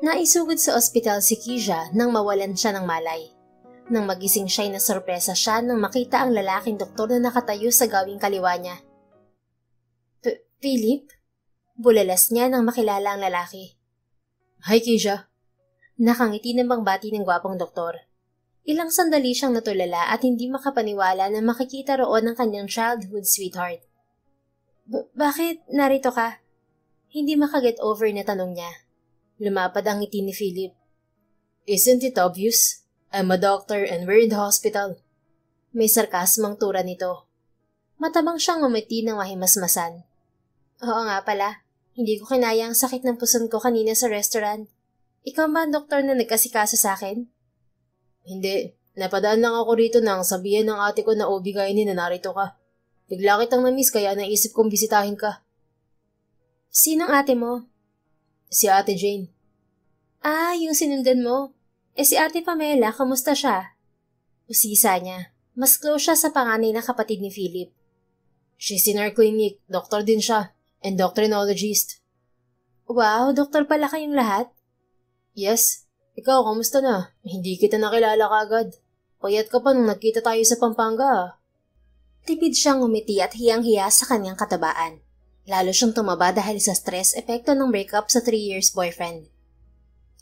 Naisugod sa ospital si Keisha nang mawalan siya ng malay. Nang magising siya'y nasorpresa siya nang makita ang lalaking doktor na nakatayo sa gawing kaliwa niya. Philip? Bulalas niya nang makilala ang lalaki. Hi, Keisha. Nakangiti ng bangbati ng gwapong doktor. Ilang sandali siyang natulala at hindi makapaniwala na makikita roon ang kanyang childhood sweetheart. Bakit narito ka? Hindi makaget over na tanong niya. Lumapad ang ngiti ni Philip. Isn't it obvious? I'm a doctor and we're in the hospital. May sarkasmang tura nito. Matabang siyang umiti ng mahimasmasan. Oo nga pala, hindi ko kinaya ang sakit ng puson ko kanina sa restaurant. Ikaw ba ang doktor na nagkasikaso sa akin? Hindi, napadaan lang ako rito nang sabihin ng ate ko na OB-GYN na narito ka. Bigla kitang na-miss kaya naisip kong bisitahin ka. Sinong ate mo? Si Ate Jane. Ah, yung sinundan mo. Si Ate Pamela, kamusta siya? Usisa niya. Mas close siya sa panganay na kapatid ni Philip. She's in our clinic. Doktor din siya. Endocrinologist. Wow, doktor pala kayong lahat? Yes. Ikaw, kamusta na? Hindi kita nakilala kaagad. Payat ka pa nung nagkita tayo sa Pampanga. Tipid siyang umiti at hiyang-hiya sa kanyang katabaan. Lalo siyang tumaba dahil sa stress epekto ng breakup sa 3 years boyfriend.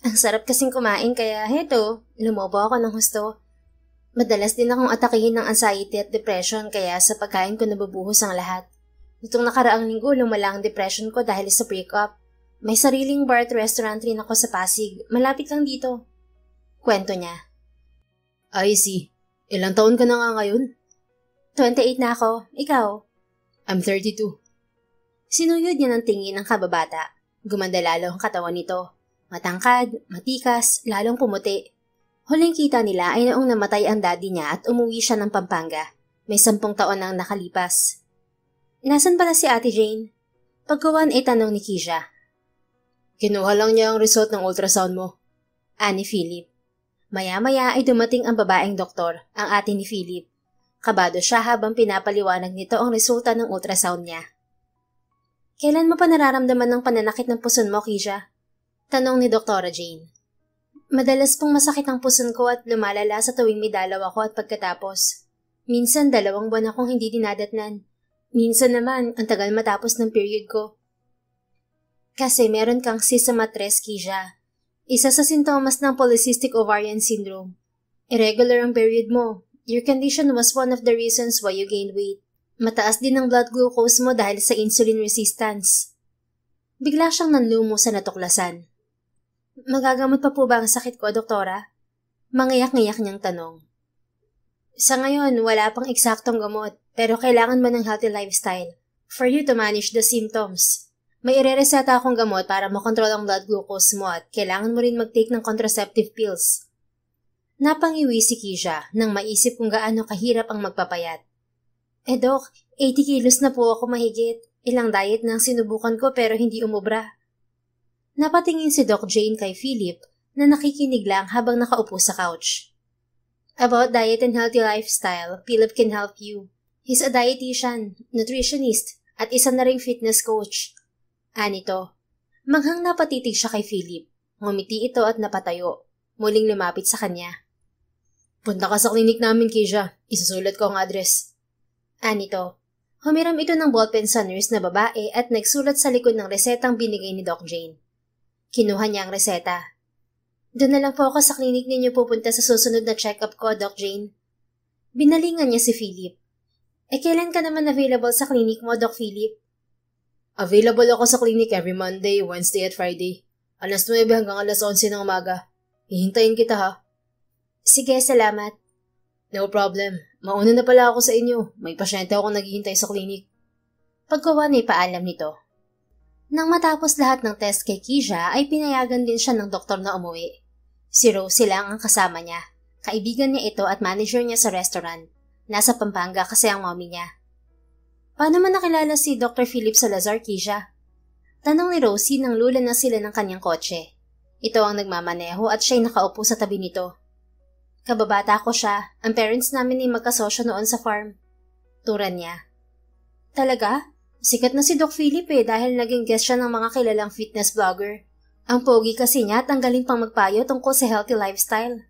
Ang sarap kasing kumain kaya heto, lumobo ako ng husto. Madalas din akong atakihin ng anxiety at depression kaya sa pagkain ko nabubuhos ang lahat. Nitong nakaraang linggo lumala ang depression ko dahil sa breakup. May sariling bar at restaurant rin ako sa Pasig, malapit lang dito. Kwento niya. I see. Ilang taon ka na nga ngayon? 28 na ako. Ikaw? I'm 32. Sinuyod niya ng tingin ng kababata. Gumanda lalo ang katawan nito. Matangkad, matikas, lalong pumuti. Huling kita nila ay noong namatay ang daddy niya at umuwi siya ng Pampanga. May 10 taon nang nakalipas. Nasaan pala si Ate Jane? Pagkawan ay tanong ni Keisha. Kinuha lang niya ang result ng ultrasound mo. Ani Philip. Maya-maya ay dumating ang babaeng doktor, ang ate ni Philip. Kabado siya habang pinapaliwanag nito ang resulta ng ultrasound niya. Kailan mo pa nararamdaman ng pananakit ng puson mo, Keisha? Tanong ni Dr. Jane. Madalas pong masakit ang puson ko at lumalala sa tuwing may dalaw ako at pagkatapos. Minsan 2 buwan akong hindi dinadatnan. Minsan naman, ang tagal matapos ng period ko. Kasi meron kang cyst-sa-matres, Keisha. Isa sa sintomas ng polycystic ovarian syndrome. Irregular ang period mo. Your condition was one of the reasons why you gained weight. Mataas din ang blood glucose mo dahil sa insulin resistance. Bigla siyang nanlumo sa natuklasan. Magagamot pa po ba ang sakit ko, doktora? Mangiyak-ngiyak niyang tanong. Sa ngayon, wala pang eksaktong gamot, pero kailangan mo ng healthy lifestyle for you to manage the symptoms. May irereseta akong gamot para makontrol ang blood glucose mo at kailangan mo rin mag-take ng contraceptive pills. Napangiwi si Keisha nang maisip kung gaano kahirap ang magpapayat. Dok, 80 kilos na po ako mahigit. Ilang diet na ang sinubukan ko pero hindi umubra. Napatingin si Doc Jane kay Philip na nakikinig lang habang nakaupo sa couch. About diet and healthy lifestyle, Philip can help you. He's a dietitian, nutritionist, at isa na ring fitness coach. Anito, manghang napatitig siya kay Philip. Ngumiti ito at napatayo. Muling lumapit sa kanya. Punta ka sa klinik namin, Keisha. Isusulat ko ang address. Anito, humiram ito ng ballpen sa nurse na babae at nagsulat sa likod ng resetang binigay ni Doc Jane. Kinuha niya ang reseta. Doon na lang po ako sa klinik ninyo pupunta sa susunod na check-up ko, Doc Jane. Binalingan niya si Philip. Kailan ka naman available sa klinik mo, Doc Philip? Available ako sa klinik every Monday, Wednesday at Friday. Alas 9 hanggang alas 11 ng umaga. Hihintayin kita ha. Sige, salamat. No problem. Mauna na pala ako sa inyo. May pasyente akong naghihintay sa klinik. Pagkawan ay paalam nito. Nang matapos lahat ng test kay Keisha ay pinayagan din siya ng doktor na umuwi. Si Rosie lang ang kasama niya. Kaibigan niya ito at manager niya sa restaurant. Nasa Pampanga kasi ang mommy niya. Paano man nakilala si Dr. Philip Salazar, Keisha? Tanong ni Rosie nang lulan na sila ng kanyang kotse. Ito ang nagmamaneho at siya'y nakaupo sa tabi nito. Kababata ko siya. Ang parents namin ay magkasosyo noon sa farm. Turan niya. Talaga? Sikat na si Doc Philip dahil naging guest siya ng mga kilalang fitness vlogger. Ang pogi kasi niya at ang galing pang magpayo tungkol sa healthy lifestyle.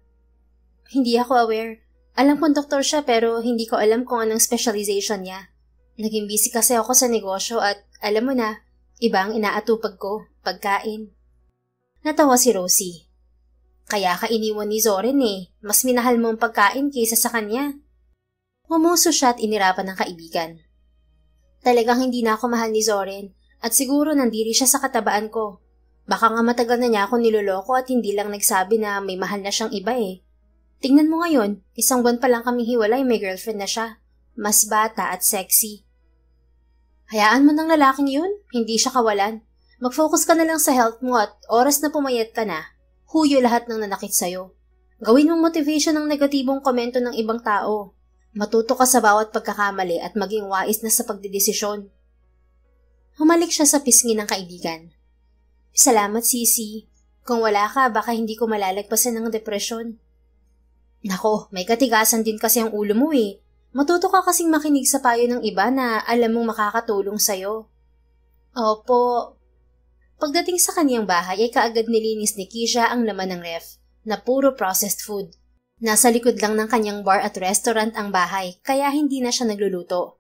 Hindi ako aware. Alam kong doktor siya pero hindi ko alam kung anong specialization niya. Naging busy kasi ako sa negosyo at alam mo na, iba ang inaatupag ko, pagkain. Natawa si Rosie. Kaya ka iniwan ni Zoren eh. Mas minahal mo ang pagkain kaysa sa kanya. Ngumuso siya at inirapan ng kaibigan. Talagang hindi na ako mahal ni Zoren at siguro nandiri siya sa katabaan ko. Baka nga matagal na niya ako niloloko at hindi lang nagsabi na may mahal na siyang iba eh. Tingnan mo ngayon, 1 buwan pa lang kaming hiwalay, may girlfriend na siya. Mas bata at sexy. Hayaan mo ng lalaking yun, hindi siya kawalan. Mag-focus ka na lang sa health mo at oras na pumayat ka na, huyo lahat ng nanakit sa'yo. Gawin mong motivation ng negatibong komento ng ibang tao. Matuto ka sa bawat pagkakamali at maging wais na sa pagdedesisyon. Humalik siya sa pisngi ng kaibigan. Salamat, Sisi. Kung wala ka, baka hindi ko malalagpasan ng depresyon. Nako, may katigasan din kasi ang ulo mo eh. Matuto ka kasing makinig sa payo ng iba na alam mong makakatulong sa'yo. Opo. Pagdating sa kaniyang bahay ay kaagad nilinis ni Keisha ang laman ng ref na puro processed food. Nasa likod lang ng kanyang bar at restaurant ang bahay kaya hindi na siya nagluluto.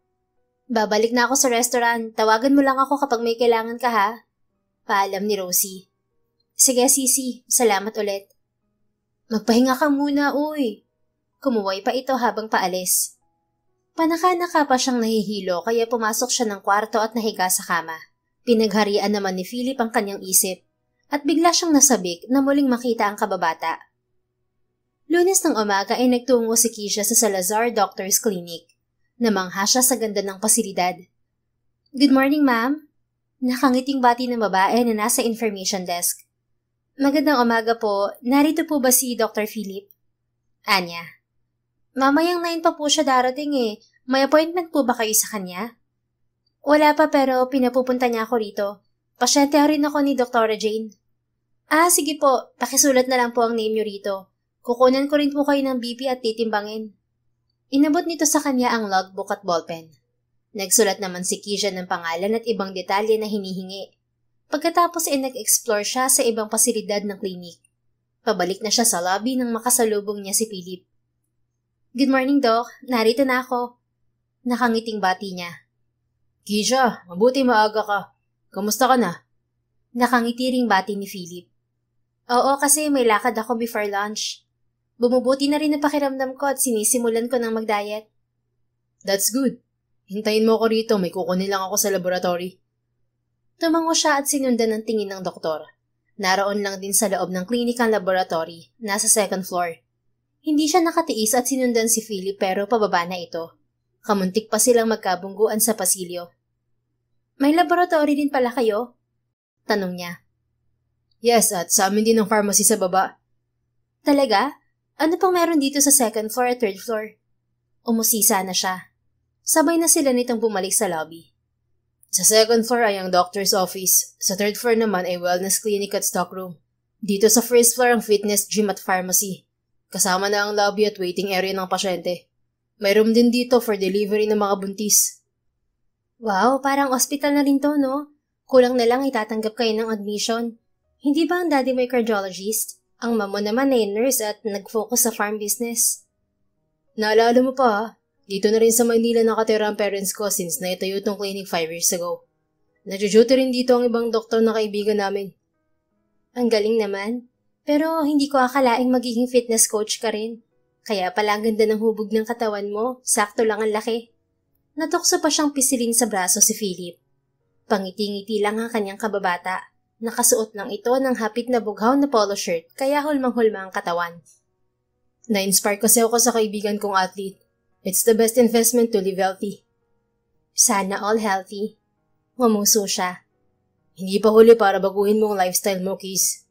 Babalik na ako sa restaurant. Tawagan mo lang ako kapag may kailangan ka ha. Paalam ni Rosie. Sige, Sisi. Salamat ulit. Magpahinga ka muna, uy. Kumuway pa ito habang paalis. Panaka-naka pa siyang nahihilo kaya pumasok siya ng kwarto at nahiga sa kama. Pinagharian naman ni Philip ang kanyang isip at bigla siyang nasabik na muling makita ang kababata. Lunes ng umaga ay nagtungo si Keisha sa Salazar Doctor's Clinic. Namangha siya sa ganda ng pasilidad. Good morning, ma'am. Nakangiting bati ng babae na nasa information desk. Magandang umaga po. Narito po ba si Dr. Philip? Anya. Mamayang 9 pa po siya darating eh. May appointment po ba kayo sa kanya? Wala pa pero pinapupunta niya ako rito. Pasyente rin ako ni Dr. Jane. Sige po. Pakisulat na lang po ang name niyo rito. Kukunan ko rin po kayo ng BP at titimbangin. Inabot nito sa kanya ang logbook at ballpen. Nagsulat naman si Keisha ng pangalan at ibang detalye na hinihingi. Pagkatapos ay nag-explore siya sa ibang pasilidad ng klinik. Pabalik na siya sa lobby nang makasalubong niya si Philip. Good morning, Doc. Narito na ako. Nakangiting bati niya. Keisha, mabuti maaga ka. Kamusta ka na? Nakangiti ring bati ni Philip. Oo, kasi may lakad ako before lunch. Bumubuti na rin ang pakiramdam ko at sinisimulan ko ng mag-diet. That's good. Hintayin mo ako rito, may kukunin lang ako sa laboratory. Tumango siya at sinundan ng tingin ng doktor. Naroon lang din sa loob ng clinical laboratory, nasa 2nd floor. Hindi siya nakatiis at sinundan si Philip pero pababa na ito. Kamuntik pa silang magkabungguan sa pasilyo. May laboratory din pala kayo? Tanong niya. Yes, at sa amin din ang pharmacy sa baba. Talaga? Ano pang meron dito sa 2nd floor at 3rd floor? Umusisa na siya. Sabay na sila nitong bumalik sa lobby. Sa 2nd floor ay ang doctor's office. Sa 3rd floor naman ay wellness clinic at stockroom. Dito sa 1st floor ang fitness gym at pharmacy. Kasama na ang lobby at waiting area ng pasyente. May room din dito for delivery ng mga buntis. Wow, parang hospital na rin to, no? Kulang na lang itatanggap kayo ng admission. Hindi ba ang daddy may cardiologist? Ang mamo naman ay nurse at nag-focus sa farm business. Naalala mo pa ha? Dito na rin sa Manila nakatira ang parents ko since naitayo itong clinic 5 years ago. Nag-duty rin dito ang ibang doktor na kaibigan namin. Ang galing naman. Pero hindi ko akalaing magiging fitness coach ka rin. Kaya pala ang ganda ng hubog ng katawan mo, sakto lang ang laki. Natukso pa siyang pisilin sa braso si Philip. Pangiti-ngiti lang ang kanyang kababata. Nakasuot lang ito ng hapit na bughaw na polo shirt kaya hulmang-hulma ang katawan. Na-inspire kasi ako sa kaibigan kong athlete. It's the best investment to live healthy. Sana all healthy. Ngumuso siya. Hindi pa huli para baguhin mo ang lifestyle mo, Keys.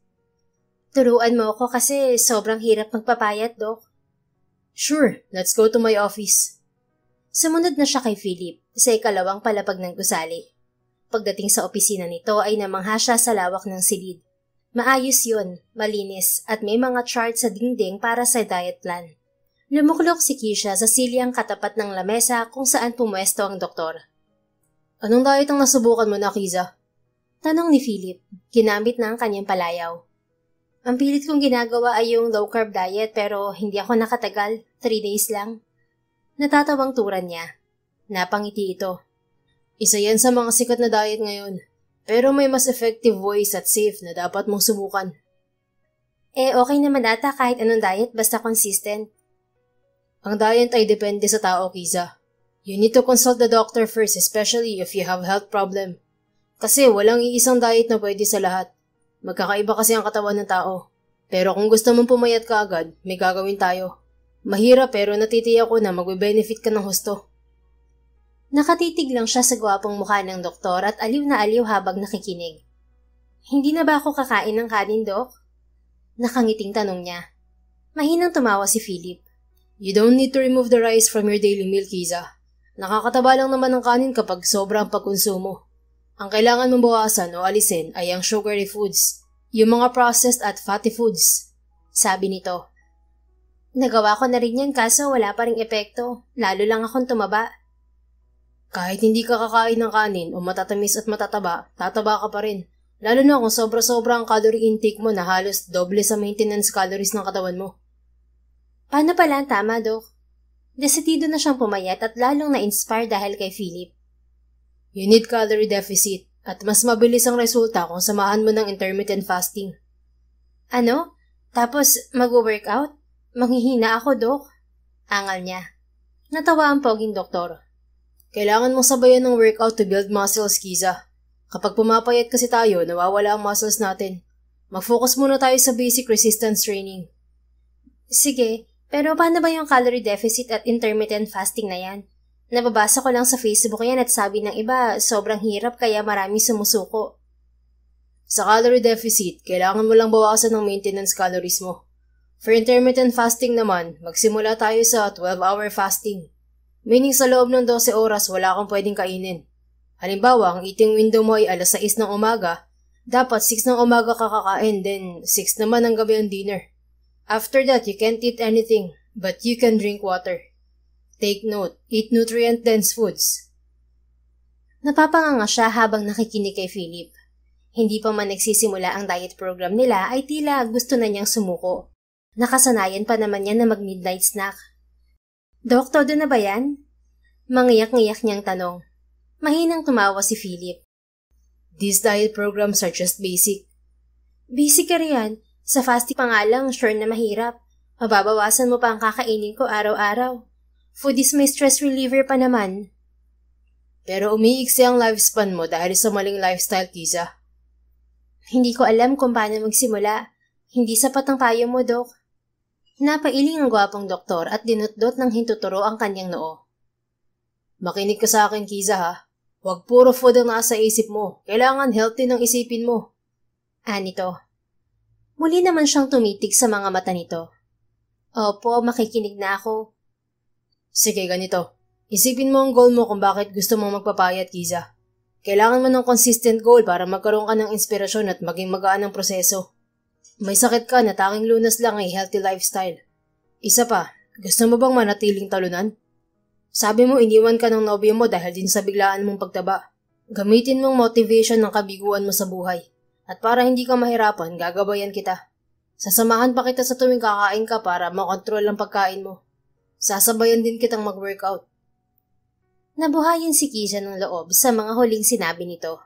Turuan mo ako kasi sobrang hirap magpapayat, Doc. Sure, let's go to my office. Sumunod na siya kay Philip sa ikalawang palapag ng gusali. Pagdating sa opisina nito ay namangha siya sa lawak ng silid. Maayos yun, malinis at may mga chart sa dingding para sa diet plan. Lumuklok si Keisha sa silyang katapat ng lamesa kung saan pumuesto ang doktor. Anong diet ang nasubukan mo na, Kiza? Tanong ni Philip, ginamit na ang kanyang palayaw. Ang pilit kong ginagawa ay yung low-carb diet pero hindi ako nakatagal, 3 days lang. Natatawang turan niya. Napangiti ito. Isa yan sa mga sikat na diet ngayon. Pero may mas effective ways at safe na dapat mong subukan. Okay naman ata kahit anong diet basta consistent. Ang diet ay depende sa tao, Kiza. You need to consult the doctor first, especially if you have health problem. Kasi walang iisang diet na pwede sa lahat. Magkakaiba kasi ang katawan ng tao. Pero kung gusto mong pumayat ka agad, may gagawin tayo. Mahirap pero natitiyak ko na magbe-benefit ka ng husto. Nakatitig lang siya sa gwapong mukha ng doktor at aliw na aliw habang nakikinig. Hindi na ba ako kakain ng kanin, Dok? Nakangiting tanong niya. Mahinang tumawa si Philip. You don't need to remove the rice from your daily meal, Kiza. Nakakataba lang naman ng kanin kapag sobra ang pagkonsumo. Ang kailangan mong bawasan o alisin ay ang sugary foods, yung mga processed at fatty foods. Sabi nito. Nagawa ko na rin yan kaso wala pa ring epekto, lalo lang akong tumaba. Kahit hindi ka kakain ng kanin o matatamis at matataba, tataba ka pa rin. Lalo na kung sobra-sobra ang calorie intake mo na halos doble sa maintenance calories ng katawan mo. Paano pala ang tama, Dok? Desidido na siyang pumayat at lalong na-inspire dahil kay Philip. You need calorie deficit at mas mabilis ang resulta kung samahan mo ng intermittent fasting. Ano? Tapos mag-workout? Manghihina ako, Dok? Angal niya. Natawa ang poging doktor. Kailangan mong sabayan ng workout to build muscles, Kiza. Kapag pumapayat kasi tayo, nawawala ang muscles natin. Mag-focus muna tayo sa basic resistance training. Sige, pero paano ba yung calorie deficit at intermittent fasting na yan? Nababasa ko lang sa Facebook yan at sabi ng iba, sobrang hirap kaya maraming sumusuko. Sa calorie deficit, kailangan mo lang bawasan ng maintenance calories mo. For intermittent fasting naman, magsimula tayo sa 12-hour fasting. Meaning sa loob ng 12 oras wala kang pwedeng kainin. Halimbawa, ang eating window mo ay alas 6 ng umaga, dapat 6 ng umaga ka kakain, then 6 naman ng gabi ang dinner. After that, you can't eat anything, but you can drink water. Take note, eat nutrient-dense foods. Napapanganga siya habang nakikinig kay Philip. Hindi pa man nagsisimula ang diet program nila ay tila gusto na niyang sumuko. Nakasanayan pa naman niya na mag-midnight snack. Dok, todo na ba yan? Mangiyak-ngiyak niyang tanong. Mahinang tumawa si Philip. These diet programs are just basic. Basic ka riyan. Sa fasting pa nga lang, sure na mahirap. Mababawasan mo pa ang kakainin ko araw-araw. Food is my stress reliever pa naman. Pero umiiksi ang lifespan mo dahil sa maling lifestyle, Kiza. Hindi ko alam kung paano magsimula. Hindi sapat ang payo mo, Dok. Napailing ang gwapong doktor at dinutdot ng hintuturo ang kanyang noo. Makinig ka sa akin, Kiza, ha? Huwag puro food ang nasa isip mo. Kailangan healthy ng isipin mo. Anito. Muli naman siyang tumitig sa mga mata nito. Opo, makikinig na ako. Sige, ganito. Isipin mo ang goal mo kung bakit gusto mong magpapayat, Kiza. Kailangan mo ng consistent goal para magkaroon ka ng inspirasyon at maging magaan ang proseso. May sakit ka na tanging lunas lang ay healthy lifestyle. Isa pa, gusto mo bang manatiling talunan? Sabi mo iniwan ka ng nobyo mo dahil din sa biglaan mong pagtaba. Gamitin mong motivation ng kabiguan mo sa buhay. At para hindi ka mahirapan, gagabayan kita. Sasamahan pa kita sa tuwing kakain ka para makontrol ang pagkain mo. Sasabayan din kitang mag-workout. Nabuhayan si Kiza ng loob sa mga huling sinabi nito.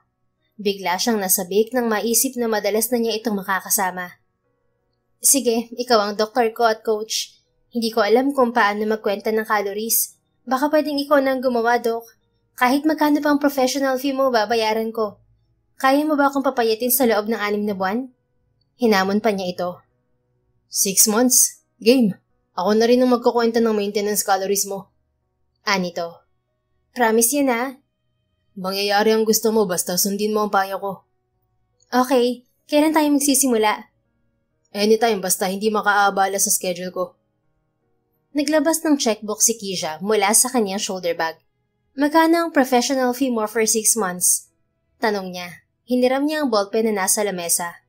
Bigla siyang nasabik nang maisip na madalas na niya itong makakasama. Sige, ikaw ang doktor ko at coach. Hindi ko alam kung paano magkwenta ng calories. Baka pwedeng ikaw nang gumawa, Dok. Kahit magkano pang professional fee mo, babayaran ko. Kaya mo ba akong papayatin sa loob ng 6 na buwan? Hinamon pa niya ito. 6 months? Game. Ako na rin ang magkukwenta ng maintenance calories mo. Anito. Promise yun, ha? Mangyayari ang gusto mo basta sundin mo ang payo ko. Okay. Kailan tayo magsisimula? Anytime basta hindi makaabala sa schedule ko. Naglabas ng checkbook si Kisha mula sa kanyang shoulder bag. Magkano ang professional fee mo for 6 months? Tanong niya. Hiniram niya ang ballpen na nasa lamesa.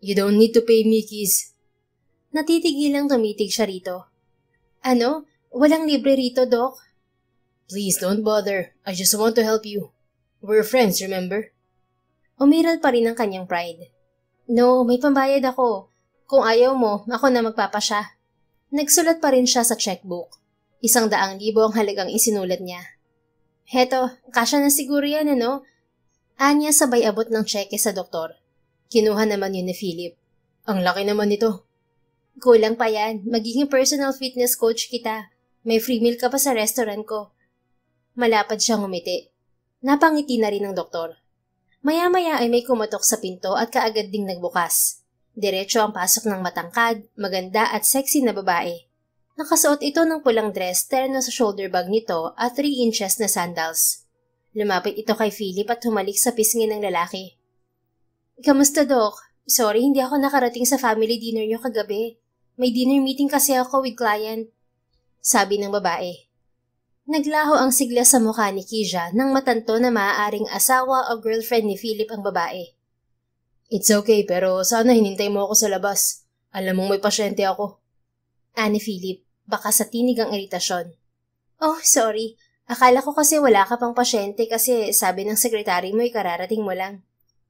You don't need to pay me, Kiz. Natitigilang tumitig siya rito. Ano? Walang libre rito, Doc? Please don't bother. I just want to help you. We're friends, remember? Umiral pa rin ang kanyang pride. No, may pambayad ako. Kung ayaw mo, ako na magpapasya. Nagsulat pa rin siya sa checkbook. 100,000 ang halagang isinulat niya. Heto, kasya na siguro yan ano? Anya sabay abot ng cheque sa doktor. Kinuha naman yun ni Philip. Ang laki naman nito. Kulang pa yan. Magiging personal fitness coach kita. May free meal ka pa sa restaurant ko. Malapad siyang ngumiti. Napangiti na rin ng doktor. Maya-maya ay may kumatok sa pinto at kaagad ding nagbukas. Diretso ang pasok ng matangkad, maganda at sexy na babae. Nakasuot ito ng pulang dress, terno sa shoulder bag nito at 3 inches na sandals. Lumapit ito kay Philip at humalik sa pisngi ng lalaki. Kamusta, Doc? Sorry, hindi ako nakarating sa family dinner niyo kagabi. May dinner meeting kasi ako with client. Sabi ng babae. Naglaho ang sigla sa mukha ni Keisha nang matanto na maaaring asawa o girlfriend ni Philip ang babae. It's okay, pero sana hinintay mo ako sa labas. Alam mong may pasyente ako. Ani Philip, baka sa tinig ang iritasyon. Oh, sorry. Akala ko kasi wala ka pang pasyente kasi sabi ng sekretary mo ay kararating mo lang.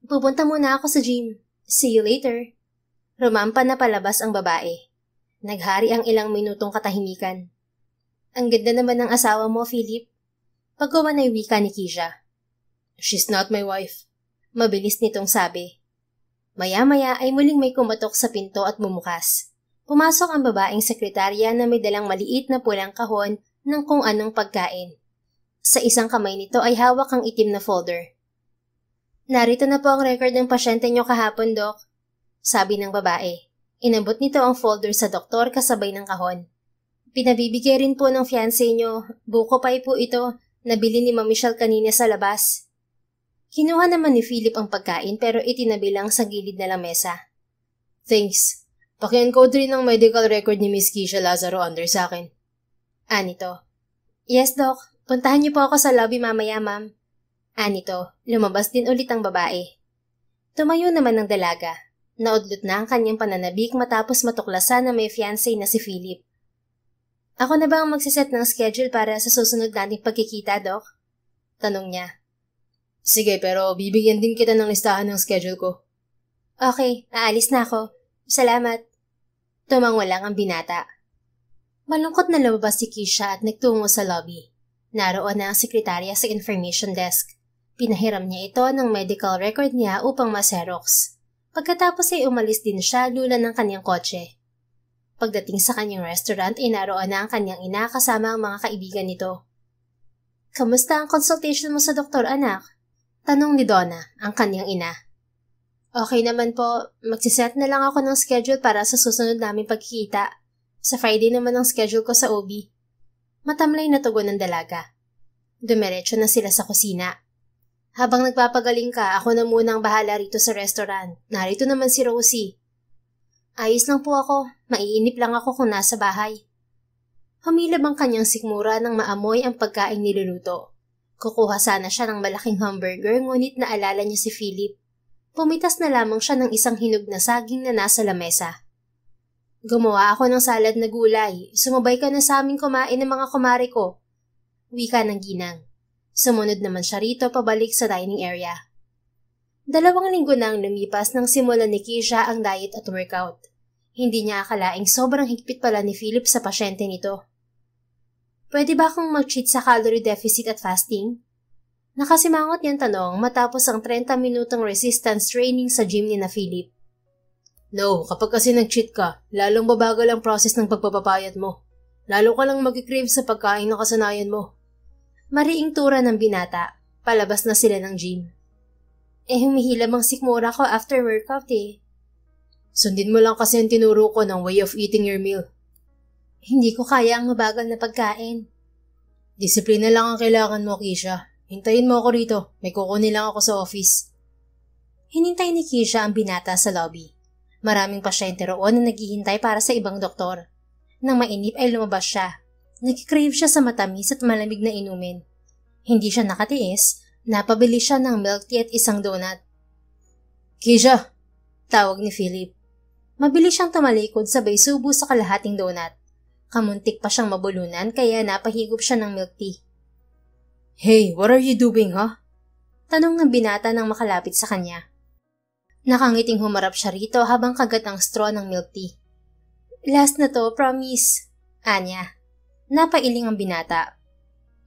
Pupunta muna ako sa gym. See you later. Rumampa na palabas ang babae. Naghari ang ilang minutong katahimikan. Ang ganda naman ng asawa mo, Philip. Pagkuman ay wika ni Keisha. She's not my wife. Mabilis nitong sabi. Maya-maya ay muling may kumatok sa pinto at bumukas. Pumasok ang babaeng sekretarya na may dalang maliit na pulang kahon ng kung anong pagkain. Sa isang kamay nito ay hawak ang itim na folder. Narito na po ang record ng pasyente niyo kahapon, Doc. Sabi ng babae. Inabot nito ang folder sa doktor kasabay ng kahon. Pinabibigay rin po ng fiancé niyo. Buko pie po ito. Nabili ni Ma'am Michelle kanina sa labas. Kinuha naman ni Philip ang pagkain pero itinabi lang sa gilid na lamesa. Thanks. Paki-encode rin ang medical record ni Miss Keisha Lazaro under sa akin. Anito. Yes, Doc. Puntahan niyo po ako sa lobby mamaya, ma'am. Anito. Lumabas din ulit ang babae. Tumayo naman ang dalaga. Naudlot na ang kanyang pananabik matapos matuklasan na may fiancé na si Philip. Ako na ba ang magsiset ng schedule para sa susunod nating pagkikita, Doc? Tanong niya. Sige, pero bibigyan din kita ng listahan ng schedule ko. Okay, aalis na ako. Salamat. Tumango lang ang binata. Malungkot na lumabas si Keisha at nagtungo sa lobby. Naroon na ang sekretarya sa information desk. Pinahiram niya ito ng medical record niya upang ma-xerox. Pagkatapos ay umalis din siya lula ng kanyang kotse. Pagdating sa kanyang restaurant ay naroon na ang kanyang ina kasama ang mga kaibigan nito. Kamusta ang consultation mo sa doktor, anak? Tanong ni Donna, ang kanyang ina. Okay naman po, magsiset na lang ako ng schedule para sa susunod naming pagkikita. Sa Friday naman ang schedule ko sa OB. Matamlay na tugon ng dalaga. Dumiretso na sila sa kusina. Habang nagpapagaling ka, ako na muna ang bahala rito sa restaurant. Narito naman si Rosie. Ayos lang po ako, maiinip lang ako kung nasa bahay. Humilab ang kanyang sikmura nang maamoy ang pagkain niluluto. Kukuha sana siya ng malaking hamburger ngunit naalala niya si Philip. Pumitas na lamang siya ng isang hinog na saging na nasa lamesa. Gumawa ako ng salad na gulay. Sumabay ka na sa aming kumain ng mga kumare ko. Wika ng ginang. Sumunod naman siya rito pabalik sa dining area. 2 linggo na ang lumipas nang simulan ni Keisha ang diet at workout. Hindi niya akalaing sobrang higpit pala ni Philip sa pasyente nito. Pwede ba akong mag-cheat sa calorie deficit at fasting? Nakasimangot niyang tanong matapos ang 30 minutong resistance training sa gym ni na Philip. No, kapag kasi nag-cheat ka, lalong babagal ang process ng pagpapapayat mo. Lalo ka lang mag-crave sa pagkain na kasanayan mo. Mariing tura ng binata, palabas na sila ng gym. Humihilab ang sikmura ko after workout eh. Sundin mo lang kasi ang tinuro ko ng way of eating your meal. Hindi ko kaya ang mabagal na pagkain. Disiplina lang ang kailangan mo, Keisha. Hintayin mo ako rito. May kukunin lang ako sa office. Hinintay ni Keisha ang binata sa lobby. Maraming pasyente roon na naghihintay para sa ibang doktor. Nang mainip ay lumabas siya. Nag-crave siya sa matamis at malamig na inumin. Hindi siya nakatiis. Napabili siya ng milk tea at isang donut. Keisha! Tawag ni Philip. Mabilis siyang tumalikod sabay subo sa kalahating donut. Kamuntik pa siyang mabulunan kaya napahigop siya ng milk tea. Hey, what are you doing, huh? Tanong ng binata nang makalapit sa kanya. Nakangiting humarap siya rito habang kagat ang straw ng milk tea. Last na to, promise. Anya. Napailing ang binata.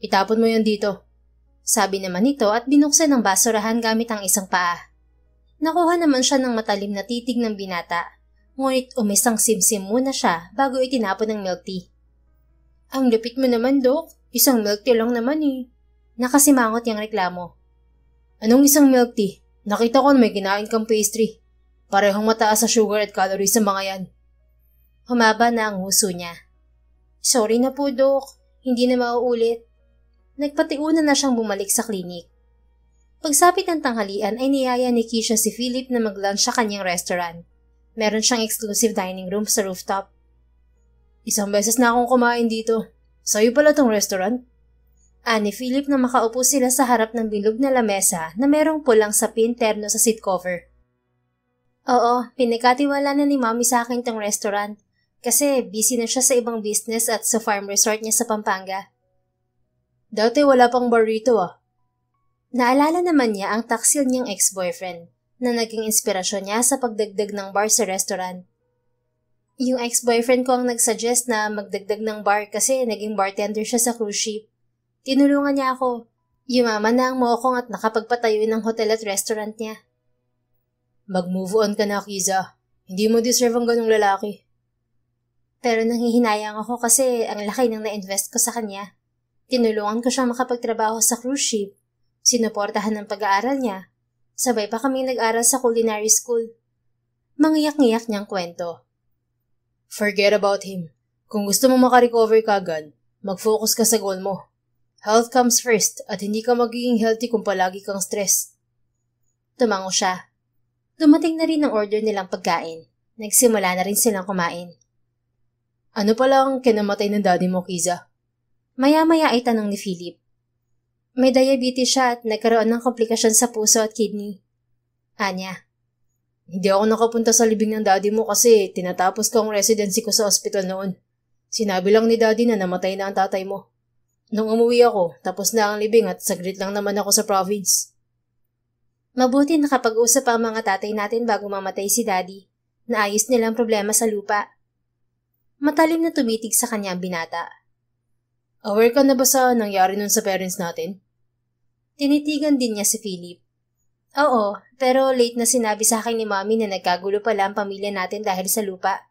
Itapon mo yan dito. Sabi naman nito at binuksan ang basurahan gamit ang isang paa. Nakuha naman siya ng matalim na titig ng binata, ngunit umisang simsim muna siya bago itinapon ang milk tea. Ang lupit mo naman, Dok. Isang milk tea lang naman eh. Nakasimangot yung reklamo. Anong isang milk tea? Nakita ko na may kinain kang pastry. Parehong mataas sa sugar at calories sa mga yan. Humaba na ang huso niya. Sorry na po, Dok. Hindi na mauulit. Nagpatiuna na siyang bumalik sa klinik. Pagsapit ng tanghalian ay niyaya ni Keisha si Philip na mag-lunch sa kanyang restaurant. Meron siyang exclusive dining room sa rooftop. Isang beses na akong kumain dito. Sa'yo pala tong restaurant? Ani Philip na makaupo sila sa harap ng bilog na lamesa na merong pulang sapin terno sa seat cover. Oo, pinagkatiwala na ni Mommy sa akin tong restaurant kasi busy na siya sa ibang business at sa farm resort niya sa Pampanga. Dati wala pang bar rito ah. Naalala naman niya ang taksil niyang ex-boyfriend na naging inspirasyon niya sa pagdagdag ng bar sa restaurant. Yung ex-boyfriend ko ang nagsuggest na magdagdag ng bar kasi naging bartender siya sa cruise ship. Tinulungan niya ako. Yumaman na ang mokong at nakapagpatayo ng hotel at restaurant niya. Mag-move on ka na, Kiza. Hindi mo deserve ang ganung lalaki. Pero nanghihinayang ako kasi ang laki ng na-invest ko sa kanya. Tinulungan ko siya makapagtrabaho sa cruise ship. Sinuportahan ng pag-aaral niya. Sabay pa kaming nag-aral sa culinary school. Mangiyak-ngiyak niyang kwento. Forget about him. Kung gusto mo makarecover ka agad, mag-focus ka sa goal mo. Health comes first at hindi ka magiging healthy kung palagi kang stress. Tumango siya. Dumating na rin ang order nilang pagkain. Nagsimula na rin silang kumain. Ano pala ang kinamatay ng daddy mo, Kiza? Maya-maya ay tanong ni Philip. May diabetes siya at nagkaroon ng komplikasyon sa puso at kidney. Anya. Hindi ako nakapunta sa libing ng daddy mo kasi tinatapos ko ang residency ko sa ospital noon. Sinabi lang ni daddy na namatay na ang tatay mo. Nung umuwi ako, tapos na ang libing at saglit lang naman ako sa province. Mabuti nakapag-usap ang mga tatay natin bago mamatay si daddy. Naayos nilang problema sa lupa. Matalim na tumitig sa kanya ang binata. Aware ka na ba sa nangyari nun sa parents natin? Tinitigan din niya si Philip. Oo, pero late na sinabi sa akin ni Mommy na nagkagulo pala ang pamilya natin dahil sa lupa.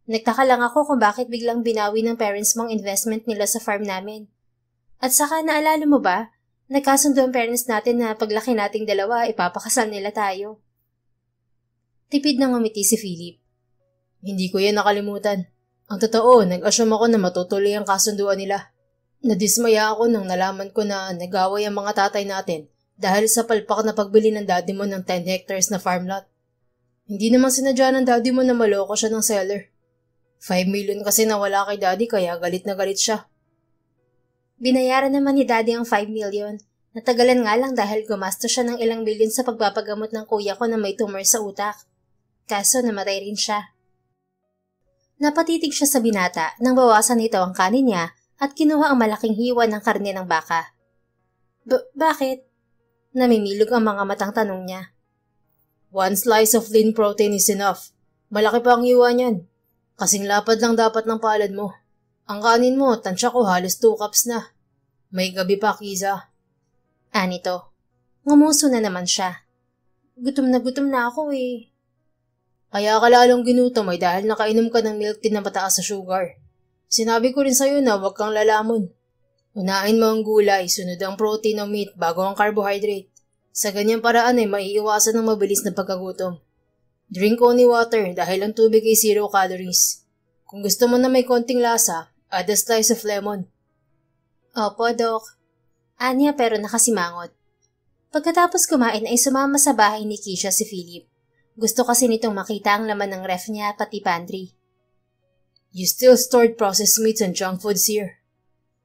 Nagtaka lang ako kung bakit biglang binawi ng parents mong investment nila sa farm namin. At saka naalala mo ba, nagkasundo ang parents natin na paglaki nating dalawa, ipapakasal nila tayo. Tipid na ngumiti si Philip. Hindi ko yan nakalimutan. Ang totoo, nag-assume ako na matutuloy ang kasunduan nila. Nadismaya ako nang nalaman ko na nag-away ang mga tatay natin dahil sa palpak na pagbili ng daddy mo ng 10 hectares na farm lot. Hindi naman sinadya ng daddy mo na maloko siya ng seller. 5 million kasi nawala kay daddy kaya galit na galit siya. Binayaran naman ni daddy ang 5 million. Natagalan nga lang dahil gumasto siya ng ilang milyon sa pagpapagamot ng kuya ko na may tumor sa utak. Kaso namatay rin siya. Napatitig siya sa binata nang bawasan nito ang kanin niya at kinuha ang malaking hiwa ng karne ng baka. Bakit? Namimilog ang mga matang tanong niya. 1 slice of lean protein is enough. Malaki pa ang hiwa niyan. Kasing lapad lang dapat ng palad mo. Ang kanin mo, tansya ko halos 2 cups na. May gabi pa, Kiza. Anito. Ngumuso na naman siya. Gutom na ako eh. Kaya ka lalong ginutom ay dahil nakainom ka ng milk tea na mataas sa sugar. Sinabi ko rin sa'yo na huwag kang lalamon. Unahin mo ang gulay, sunod ang protein o meat bago ang carbohydrate. Sa ganyang paraan ay maiiwasan ng mabilis na pagkagutom. Drink only water dahil ang tubig ay 0 calories. Kung gusto mo na may konting lasa, add a slice of lemon. Opo, Dok. Anya pero nakasimangot. Pagkatapos kumain ay sumama sa bahay ni Keisha si Philip. Gusto kasi nitong makita ang laman ng ref niya pati pantry. You still stored processed meats and junk foods here.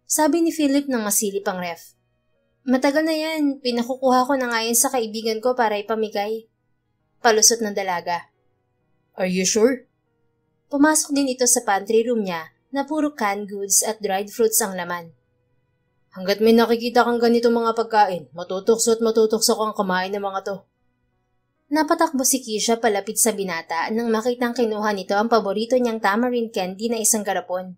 Sabi ni Philip nang masilip ang ref. Matagal na yan. Pinakukuha ko na nga yan sa kaibigan ko para ipamigay. Palusot ng dalaga. Are you sure? Pumasok din ito sa pantry room niya na puro canned goods at dried fruits ang laman. Hanggat may nakikita kang ganito mga pagkain, matutokso at matutokso kang kumain ng mga to. Napatakbo si Keisha palapit sa binata nang makitang kinuha nito ang paborito niyang tamarind candy na isang garapon.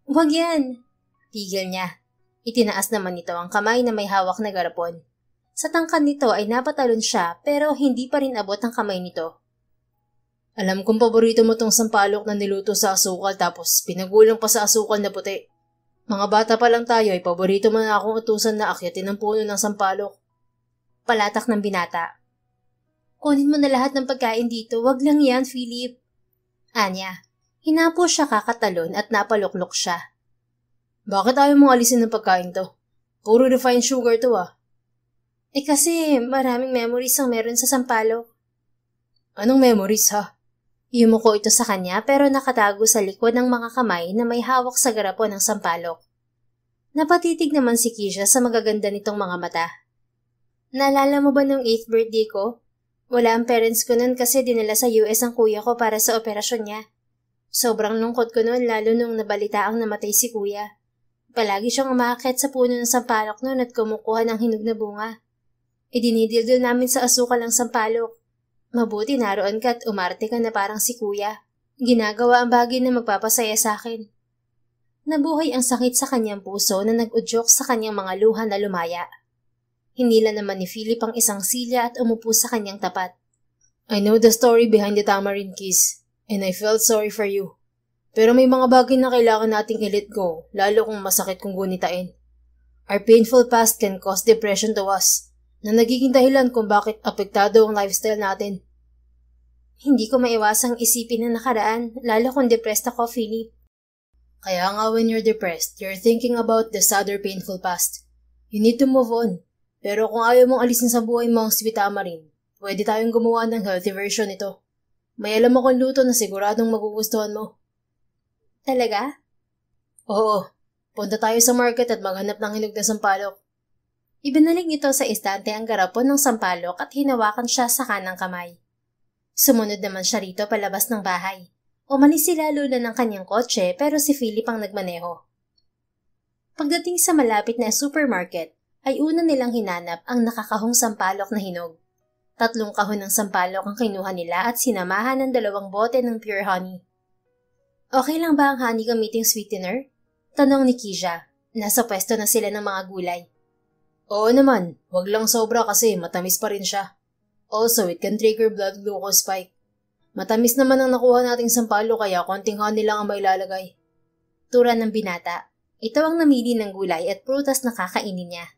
Huwag yan! Pigil niya. Itinaas naman nito ang kamay na may hawak na garapon. Sa tangkad nito ay napatalon siya pero hindi pa rin abot ang kamay nito. Alam kong paborito mo tong sampalok na niluto sa asukal tapos pinagulang pa sa asukal na puti. Mga bata pa lang tayo ay paborito mo na akong utusan na akyatin ang puno ng sampalok. Palatak ng binata. Kunin mo na lahat ng pagkain dito, wag lang yan, Philip. Anya, hinapo siya kakatalon at napaluklok siya. Bakit ayaw mong alisin ng pagkain to? Puro refined sugar to ah. Kasi maraming memories ang meron sa sampalok. Anong memories ha? Yumuko ito sa kanya pero nakatago sa likod ng mga kamay na may hawak sa garapon ng sampalok. Napatitig naman si Keisha sa magaganda nitong mga mata. Naalala mo ba nung 8th birthday ko? Wala ang parents ko nun kasi dinala sa US ang kuya ko para sa operasyon niya. Sobrang lungkot ko nun lalo nung nabalitaang namatay si kuya. Palagi siyang umaakyat sa puno ng sampalok nun at kumukuha ng hinog na bunga. Idinidildil namin sa asukal ang sampalok. Mabuti naroon ka at umarte ka na parang si kuya. Ginagawa ang bagay na magpapasaya sa akin. Nabuhay ang sakit sa kanyang puso na nag-udyok sa kanyang mga luha na lumaya. Hinila naman ni Philip ang isang silya at umupo sa kanyang tapat. I know the story behind the tamarind kiss, and I felt sorry for you. Pero may mga bagay na kailangan nating i-let go, lalo kung masakit kung gunitain. Our painful past can cause depression to us, na nagiging dahilan kung bakit apektado ang lifestyle natin. Hindi ko maiwasang isipin na nakaraan, lalo kung depressed ako, Philip. Kaya nga when you're depressed, you're thinking about the sadder painful past. You need to move on. Pero kung ayaw mong alisin sa buhay mo ang sweet tamarind, pwede tayong gumawa ng healthy version nito. May alam akong luto na siguradong magugustuhan mo. Talaga? Oo. Punta tayo sa market at maghanap ng hinog na sampalok. Ibinalik nito sa istante ang garapon ng sampalok at hinawakan siya sa kanang kamay. Sumunod naman siya rito palabas ng bahay. Umalis sila lula ng kanyang kotse pero si Philip ang nagmaneho. Pagdating sa malapit na supermarket, ay una nilang hinanap ang nakakahong sampalok na hinog. 3 kahon ng sampalok ang kinuha nila at sinamahan ng 2 bote ng pure honey. Okay lang ba ang honey gamiting sweetener? Tanong ni Keisha. Nasa pwesto na sila ng mga gulay. Oo naman, wag lang sobra kasi matamis pa rin siya. Also, it can trigger blood glucose spike. Matamis naman ang nakuha nating sampalok kaya konting honey lang ang mailalagay. Tura ng binata. Ito ang namili ng gulay at prutas na kakainin niya.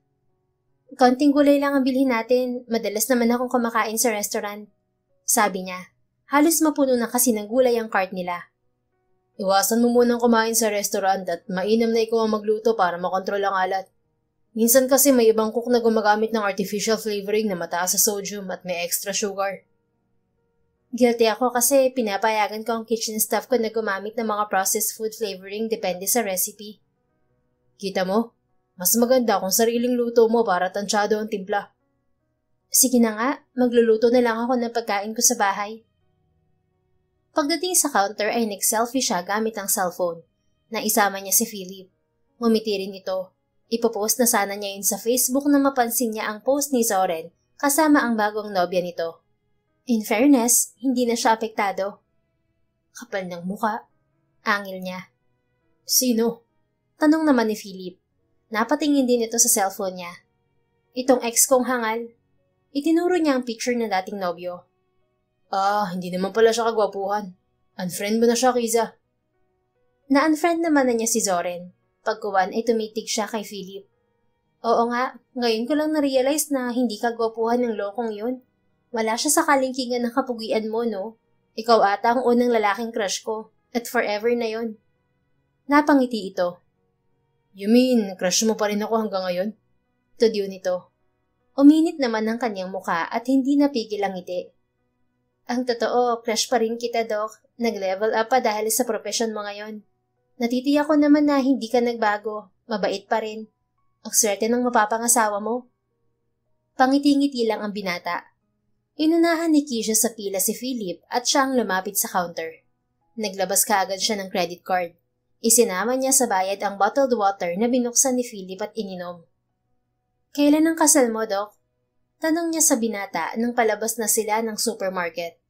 Konting gulay lang ang bilhin natin, madalas naman akong kumakain sa restaurant. Sabi niya, halos mapuno na kasi ng gulay ang cart nila. Iwasan mo munang kumain sa restaurant at mainam na ikaw ang magluto para makontrol ang alat. Minsan kasi may ibang cook na gumagamit ng artificial flavoring na mataas sa sodium at may extra sugar. Guilty ako kasi pinapayagan ko ang kitchen staff ko na gumamit ng mga processed food flavoring depende sa recipe. Kita mo? Mas maganda kung sariling luto mo para tansyado ang timpla. Sige na nga, magluluto na lang ako ng pagkain ko sa bahay. Pagdating sa counter ay nag-selfie siya gamit ang cellphone. Naisama niya si Philip. Ngumiti rin ito. Ipopost na sana niya yun sa Facebook na mapansin niya ang post ni Zoren kasama ang bagong nobya nito. In fairness, hindi na siya apektado. Kapal ng muka. Angil niya. Sino? Tanong naman ni Philip. Napatingin din ito sa cellphone niya. Itong ex kong hangal. Itinuro niya ang picture ng dating nobyo. Hindi naman pala siya kagwapuhan. Unfriend mo na siya, Kiza. Na-unfriend naman na niya si Zoren. Pagkuwan ay tumitig siya kay Philip. Oo nga, ngayon ko lang na-realize na hindi kagwapuhan ng lokong yun. Wala siya sa kalingkingan ng kapugian mo, no? Ikaw ata ang unang lalaking crush ko. At forever na yon. Napangiti ito. You mean, crush mo pa rin ako hanggang ngayon? Tudyo nito. Uminit naman ang kanyang muka at hindi napigil ang ngiti. Ang totoo, crush pa rin kita, Doc. Nag-level up pa dahil sa profession mo ngayon. Natitiyak ko naman na hindi ka nagbago. Mabait pa rin. Ang swerte ng mapapangasawa mo. Pangiti-ngiti lang ang binata. Inunahan ni Keisha sa pila si Philip at siya ang lumapit sa counter. Naglabas kaagad siya ng credit card. Isinama niya sa bayad ang bottled water na binuksan ni Philip at ininom. Kailan ang kasal mo, Doc? Tanong niya sa binata nang palabas na sila ng supermarket.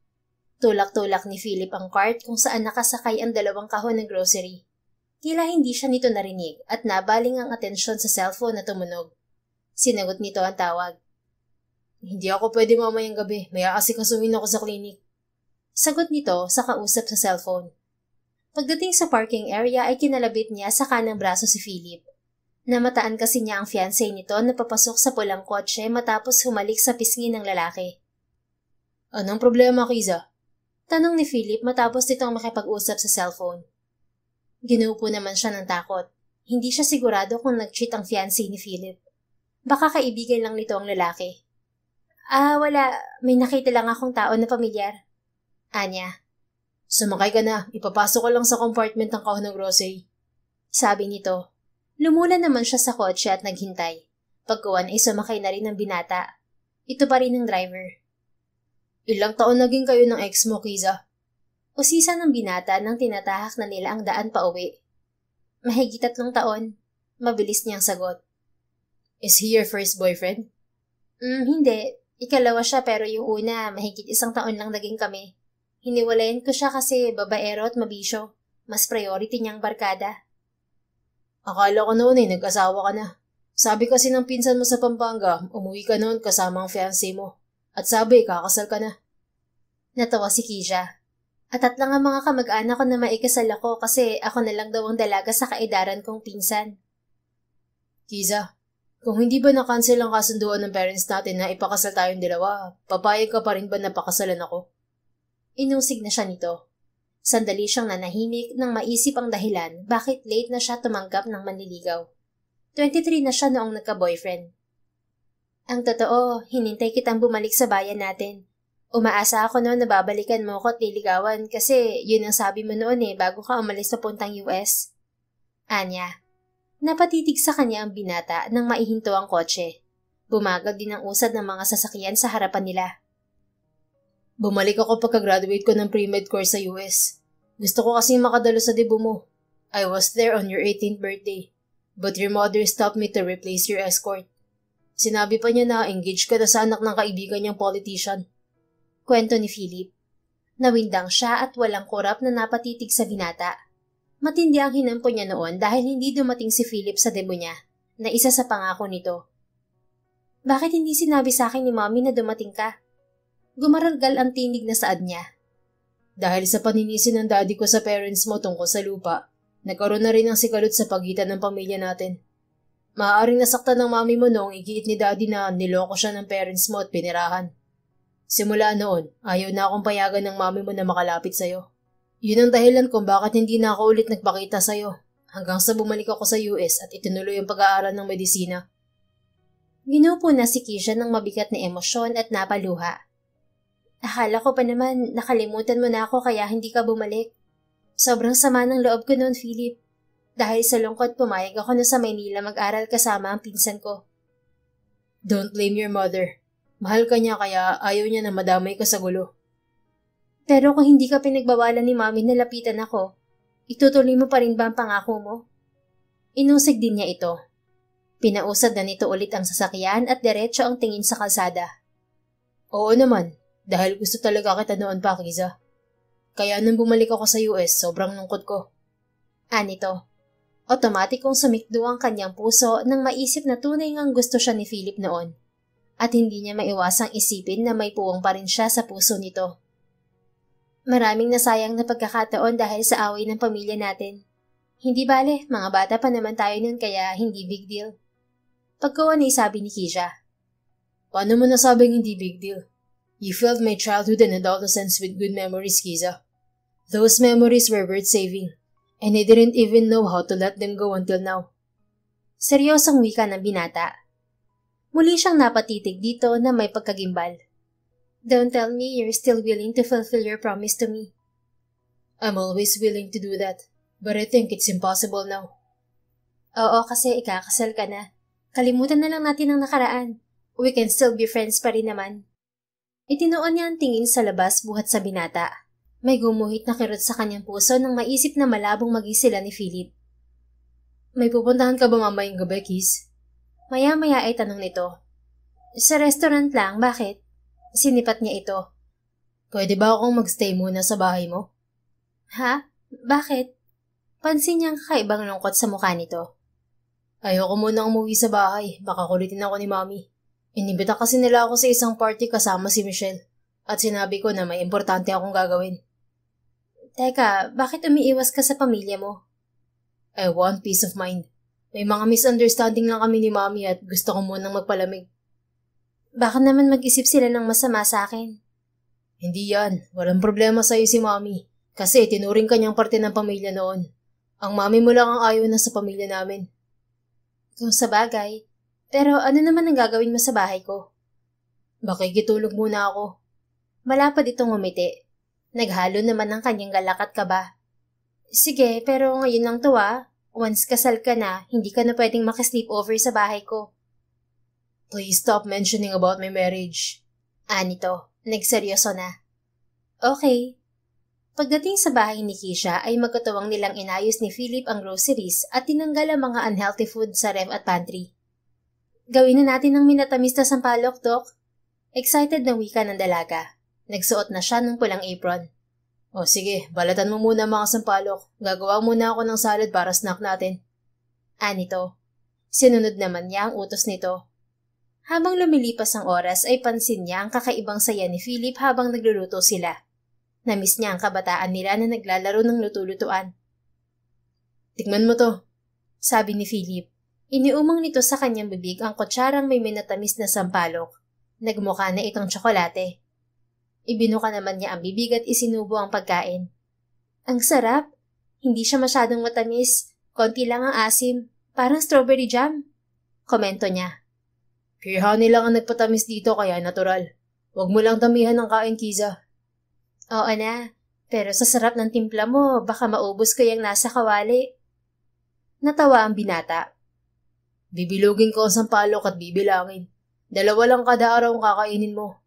Tulak-tulak ni Philip ang cart kung saan nakasakay ang 2 kahon ng grocery. Tila hindi siya nito narinig at nabaling ang atensyon sa cellphone na tumunog. Sinagot nito ang tawag. Hindi ako pwede mamayang gabi, may aasikasuhin ako sa klinik. Sagot nito sa kausap sa cellphone. Pagdating sa parking area ay kinalabit niya sa kanang braso si Philip. Namataan kasi niya ang fiancé nito na papasok sa pulang kotse matapos humalik sa pisngi ng lalaki. Anong problema, Kiza? Tanong ni Philip matapos nitong makipag-usap sa cellphone. Ginuupo naman siya ng takot. Hindi siya sigurado kung nag-cheat ang fiancé ni Philip. Baka kaibigan lang nito ang lalaki. Wala. May nakita lang akong tao na pamilyar. Anya. Sumakay ka na. Ipapasok ko lang sa compartment ng kahon ng grocery. Sabi nito. Lumula naman siya sa kotse at naghintay. Pagkuwan ay sumakay na rin ng binata. Ito pa rin ang driver. Ilang taon naging kayo ng ex mo, Kiza? Usisa ng binata nang tinatahak na nila ang daan pa uwi. Mahigit 3 taon. Mabilis niyang sagot. Is he your first boyfriend? Hindi. Ikalawa siya pero yung una, mahigit 1 taon lang naging kami. Hiniwalayan ko siya kasi babaero at mabisyo. Mas priority niyang barkada. Akala ko noon nag-asawa ka na. Sabi kasi ng pinsan mo sa Pampanga, umuwi ka noon kasama ang fiancé mo. At sabi, kakasal ka na. Natawa si Kisha. At lang ang mga kamag-anak ko na maikasal ako kasi ako na lang daw ang dalaga sa kaedaran kong pinsan. Kiza, kung hindi ba na-cancel ang kasunduan ng parents natin na ipakasal tayong 2, papayag ka pa rin ba na pakasalan ako? Inusig na siya nito. Sandali siyang nanahimik nang maisip ang dahilan bakit late na siya tumanggap ng manliligaw. 23 na siya noong nagka-boyfriend. Ang totoo, hinintay kitang bumalik sa bayan natin. Umaasa ako noon na babalikan mo ko at liligawan kasi yun ang sabi mo noon bago ka umalis papuntang US. Anya. Napatitig sa kanya ang binata nang maihinto ang kotse. Bumagal din ang usad ng mga sasakyan sa harapan nila. Bumalik ako pagka-graduate ko ng pre-med course sa US. Gusto ko kasing makadalo sa debut mo. I was there on your 18th birthday. But your mother stopped me to replace your escort. Sinabi pa niya na engaged ka na sa anak ng kaibigan niyang politician. Kwento ni Philip. Nawindang siya at walang kurap na napatitig sa binata. Matindi ang hinampo niya noon dahil hindi dumating si Philip sa debut niya, na isa sa pangako nito. Bakit hindi sinabi sa akin ni Mommy na dumating ka? Gumaralgal ang tinig na saad niya. Dahil sa paninisi ng daddy ko sa parents mo tungkol sa lupa, nagkaroon na rin ng sigalot sa pagitan ng pamilya natin. Maaaring nasaktan ng mami mo noong igiit ni daddy na niloko siya ng parents mo at pinirahan. Simula noon, ayaw na akong payagan ng mami mo na makalapit sa'yo. Yun ang dahilan kung bakit hindi na ako ulit nagpakita sa'yo hanggang sa bumalik ako sa US at itinuloy ang pag-aaral ng medisina. Ginupo na si Kisha ng mabigat na emosyon at napaluha. Akala ko pa naman nakalimutan mo na ako kaya hindi ka bumalik. Sobrang sama ng loob ko noon, Philip. Dahil sa lungkot pumayag ako na sa Maynila mag-aral kasama ang pinsan ko. Don't blame your mother. Mahal ka niya kaya ayaw niya na madamay ka sa gulo. Pero kung hindi ka pinagbawalan ni Mami na lapitan ako, itutuloy mo pa rin ba ang pangako mo? Inusig din niya ito. Pinausad na nito ulit ang sasakyan at diretso ang tingin sa kalsada. Oo naman. Dahil gusto talaga kita noon pa, Kiza. Kaya nang bumalik ako sa US, sobrang lungkot ko. Anito. Otomatikong sumikdo ang kanyang puso nang maisip na tunay ngang gusto siya ni Philip noon. At hindi niya maiwasang isipin na may puwang pa rin siya sa puso nito. Maraming nasayang na pagkakataon dahil sa away ng pamilya natin. Hindi bale, mga bata pa naman tayo noon kaya hindi big deal. Pagkawan ay sabi ni Kisha. Paano mo nasabing hindi big deal? You filled my childhood and adolescence with good memories, Kiza. Those memories were worth saving, and I didn't even know how to let them go until now. Seryosong wika ng binata. Muli siyang napatitig dito na may pagkagimbal. Don't tell me you're still willing to fulfill your promise to me. I'm always willing to do that, but I think it's impossible now. Oo, kasi ikakasal ka na. Kalimutan na lang natin ang nakaraan. We can still be friends pa rin naman. Itinuon niya ang tingin sa labas buhat sa binata. May gumuhit na kirot sa kanyang puso nang maisip na malabong maging sila ni Philip. May pupuntahan ka ba mamayang gabi, Kiz? Maya-maya ay tanong nito. Sa restaurant lang, bakit? Sinipat niya ito. Pwede ba akong magstay muna sa bahay mo? Ha? Bakit? Pansin niyang kakaibang lungkot sa mukha nito. Ayoko muna umuwi sa bahay, baka kulitin ako ni Mami. Inibita kasi nila ako sa isang party kasama si Michelle at sinabi ko na may importante akong gagawin. Teka, bakit umiiwas ka sa pamilya mo? I want peace of mind. May mga misunderstanding lang kami ni Mami at gusto ko munang magpalamig. Baka naman mag-isip sila ng masama sa akin. Hindi yan. Walang problema sa'yo si Mami. Kasi tinuring ka niyang parte ng pamilya noon. Ang Mami mo lang ang ayaw na sa pamilya namin. Kung sa bagay. Pero ano naman ang gagawin mo sa bahay ko? Makikitulog muna ako. Malapad itong umiti. Naghalo naman ng kanyang galak at kaba. Sige, pero ngayon lang to ah. Once kasal ka na, hindi ka na pwedeng makasleepover sa bahay ko. Please stop mentioning about my marriage. Nito, nagseryoso na. Okay. Pagdating sa bahay ni Keisha ay magkatuwang nilang inayos ni Philip ang groceries at tinanggal ang mga unhealthy food sa ref at pantry. Gawin na natin ng minatamis na sampalok, Doc. Excited na wika ng dalaga. Nagsuot na siya ng pulang apron. O sige, balatan mo muna mga sampalok. Gagawa muna ako ng salad para snack natin. Nito. Sinunod naman niya ang utos nito. Habang lumilipas ang oras ay pansin niya ang kakaibang saya ni Philip habang nagluluto sila. Namiss niya ang kabataan nila na naglalaro ng luto-lutuan. Tikman mo to, sabi ni Philip. Iniumang nito sa kanyang bibig ang kutsarang may minatamis na sampalok. Nagmukha na itong tsokolate. Ibinuka naman niya ang bibig at isinubo ang pagkain. Ang sarap. Hindi siya masyadong matamis. Konti lang ang asim. Parang strawberry jam. Komento niya. Pure honey lang ang nagpatamis dito kaya natural. Huwag mo lang tamihan ng kain, Kiza. Oo na. Pero sa sarap ng timpla mo, baka maubos ko yung nasa kawali. Natawa ang binata. Bibilugin ko ang sampalok at bibilangin. 2 lang kada araw ang kakainin mo.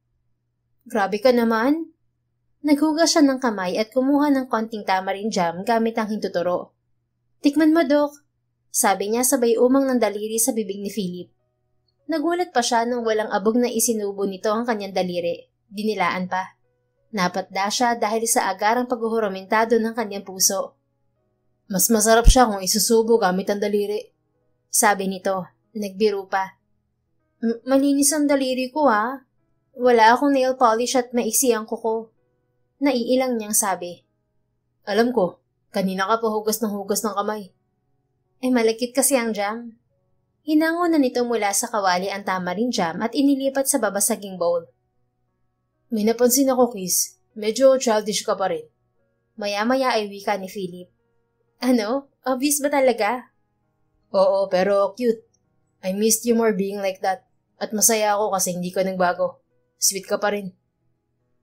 Grabe ka naman. Naghugas siya ng kamay at kumuha ng konting tamarind jam gamit ang hintuturo. Tikman mo, Doc. Sabi niya sabay umang ng daliri sa bibig ni Philip. Nagulat pa siya nang walang abog na isinubo nito ang kanyang daliri. Dinilaan pa. Napatda siya dahil sa agarang paghuhuramentado ng kanyang puso. Mas masarap siya kung isusubo gamit ang daliri. Sabi nito. Nagbiro pa. Malinis ang daliri ko ah. Wala akong nail polish at maiksi ang kuko. Naiilang niyang sabi. Alam ko, kanina ka pa hugas ng kamay. Malagkit kasi ang jam. Hinango na nito mula sa kawali ang tamarind jam at inilipat sa babasaging bowl. May napansin ako, Kiz. Medyo childish ka pa rin. Maya-maya ay wika ni Philip. Ano? Obvious ba talaga? Oo, pero cute. I missed you more being like that. At masaya ako kasi hindi ka nagbago. Sweet ka pa rin.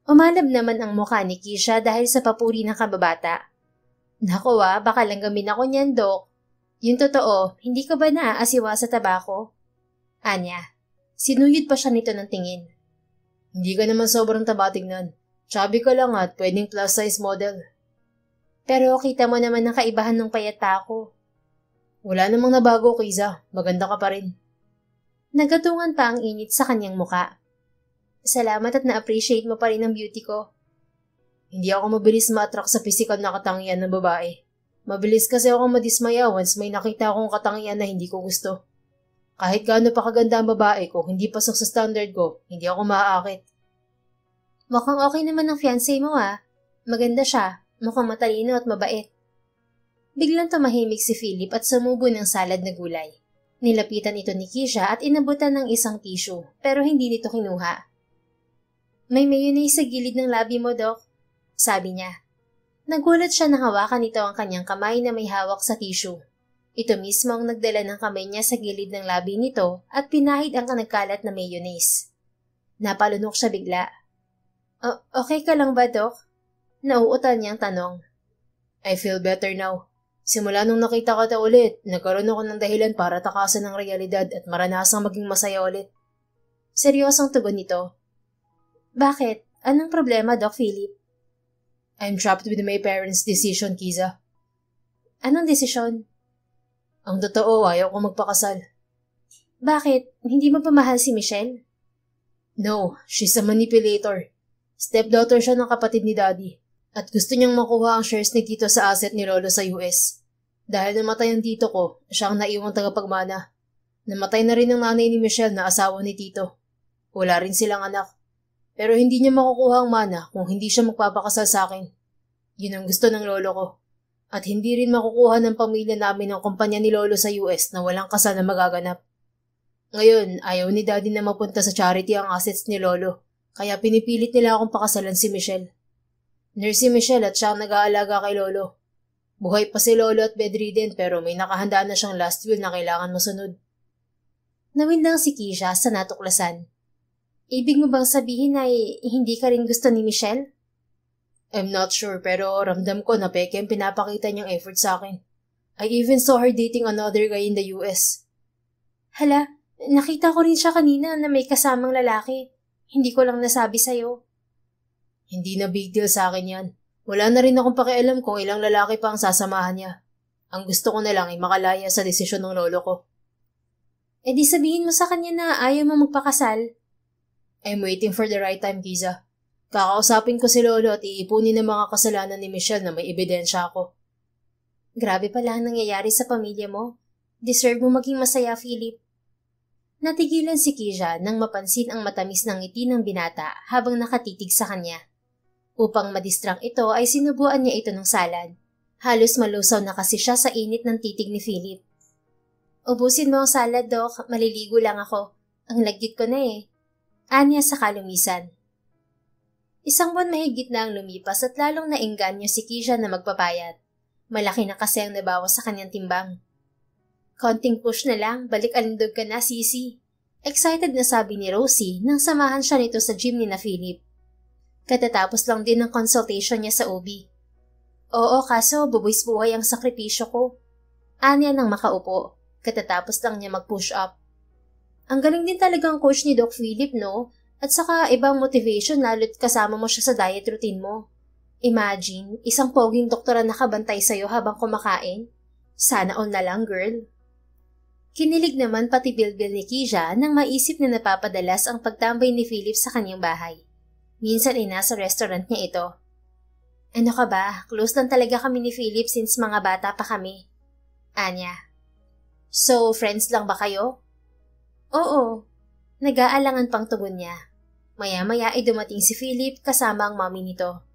Umalab naman ang mukha ni Keisha dahil sa papuri ng kababata. Naku baka lang gamin ako niyan, Doc. Yung totoo, hindi ka ba naaasiwa sa tabako? Anya, sinuyod pa siya nito ng tingin. Hindi ka naman sobrang taba tingnan. Chubby ka lang at pwedeng plus size model. Pero kita mo naman ang kaibahan ng payat pa ako. Wala namang nabago, Kiza. Maganda ka pa rin. Nagatungan pa ang init sa kanyang muka. Salamat at na-appreciate mo pa rin ang beauty ko. Hindi ako mabilis ma-attract sa physical na katangian ng babae. Mabilis kasi ako madismaya once may nakita akong katangian na hindi ko gusto. Kahit gaano pa kaganda ang babae ko, hindi pasok sa standard ko, hindi ako maaakit. Mukhang okay naman ang fiancé mo Maganda siya, mukhang matalino at mabait. Biglang tumahimik si Philip at sumubo ng salad na gulay. Nilapitan ito ni Keisha at inabutan ng isang tissue, pero hindi nito kinuha. May mayonnaise sa gilid ng labi mo, Doc. Sabi niya. Nagulat siya nang hawakan nito ang kanyang kamay na may hawak sa tissue. Ito mismo ang nagdala ng kamay niya sa gilid ng labi nito at pinahid ang nagkalat na mayonnaise. Napalunok siya bigla. Okay ka lang ba, Doc? Nauutal niyang tanong. I feel better now. Simula nung nakita ka ulit, nagkaroon ako ng dahilan para takasan ng realidad at maranasang maging masaya ulit. Seryosong tugon nito. Bakit? Anong problema, Doc Philip? I'm trapped with my parents' decision, Kiza. Anong desisyon? Ang totoo, ayaw ko magpakasal. Bakit? Hindi mo pa mahal si Michelle? No, she's a manipulator. Stepdaughter siya ng kapatid ni Daddy. At gusto niyang makuha ang shares ni Tito sa asset ni Lolo sa US. Dahil namatay ang tito ko, siya ang naiwang tagapagmana. Namatay na rin ang nanay ni Michelle na asawa ni Tito. Wala rin silang anak. Pero hindi niya makukuha ang mana kung hindi siya magpapakasal sa akin. Yun ang gusto ng lolo ko. At hindi rin makukuha ng pamilya namin ang kumpanya ni Lolo sa US na walang kasal na magaganap. Ngayon, ayaw ni Daddy na mapunta sa charity ang assets ni Lolo, kaya pinipilit nila akong pakasalan si Michelle. Nurse si Michelle at siya ang nag-aalaga kay Lolo. Buhay pa si Lolo at bedridden pero may nakahanda na siyang last will na kailangan masunod. Nawindang si Keisha sa natuklasan. Ibig mo bang sabihin ay hindi ka rin gusto ni Michelle? I'm not sure pero ramdam ko na peke ang pinapakita niyang effort sa akin. I even saw her dating another guy in the US. Hala, nakita ko rin siya kanina na may kasamang lalaki. Hindi ko lang nasabi sa'yo. Hindi na big deal sa akin yan. Wala na rin akong pakialam kung ilang lalaki pa ang sasamahan niya. Ang gusto ko na lang ay makalaya sa desisyon ng lolo ko. E di sabihin mo sa kanya na ayaw mo magpakasal. I'm waiting for the right time, Kiza. Kakausapin ko si Lolo at iipunin ang mga kasalanan ni Michelle na may ebidensya ako. Grabe pala ang nangyayari sa pamilya mo. Deserve mo maging masaya, Philip. Natigilan si Keisha nang mapansin ang matamis ng ngiti ng binata habang nakatitig sa kanya. Upang madistract ito ay sinubuan niya ito ng salad. Halos malusaw na kasi siya sa init ng titig ni Philip. Ubusin mo ang salad, Doc. Maliligo lang ako. Ang lagkit ko na eh. Anya sa kalumisan. Isang buwan mahigit na ang lumipas at lalong naengganyo si Keisha na magpapayat. Malaki na kasi ang nabawas sa kanyang timbang. Konting push na lang, balik alindog ka na, Sisi. Excited na sabi ni Rosie nang samahan siya nito sa gym ni na Philip. Katatapos lang din ng consultation niya sa OB. Oo, kaso bubuis-buhay ang sakripisyo ko. Anya nang makaupo. Katatapos lang niya mag-push up. Ang galing din talagang coach ni Doc Philip, no? At saka ibang motivation lalo't kasama mo siya sa diet routine mo. Imagine, isang poging doktor ang nakabantay sa'yo habang kumakain. Sana all na lang, girl. Kinilig naman pati bilbil ni Keisha nang maisip na napapadalas ang pagtambay ni Philip sa kanyang bahay. Minsan ay nasa restaurant niya ito. Ano ka ba? Close lang talaga kami ni Philip since mga bata pa kami. Anya. So, friends lang ba kayo? Oo. Nag-aalangan pang tugon niya. Maya-maya ay dumating si Philip kasama ang mami nito.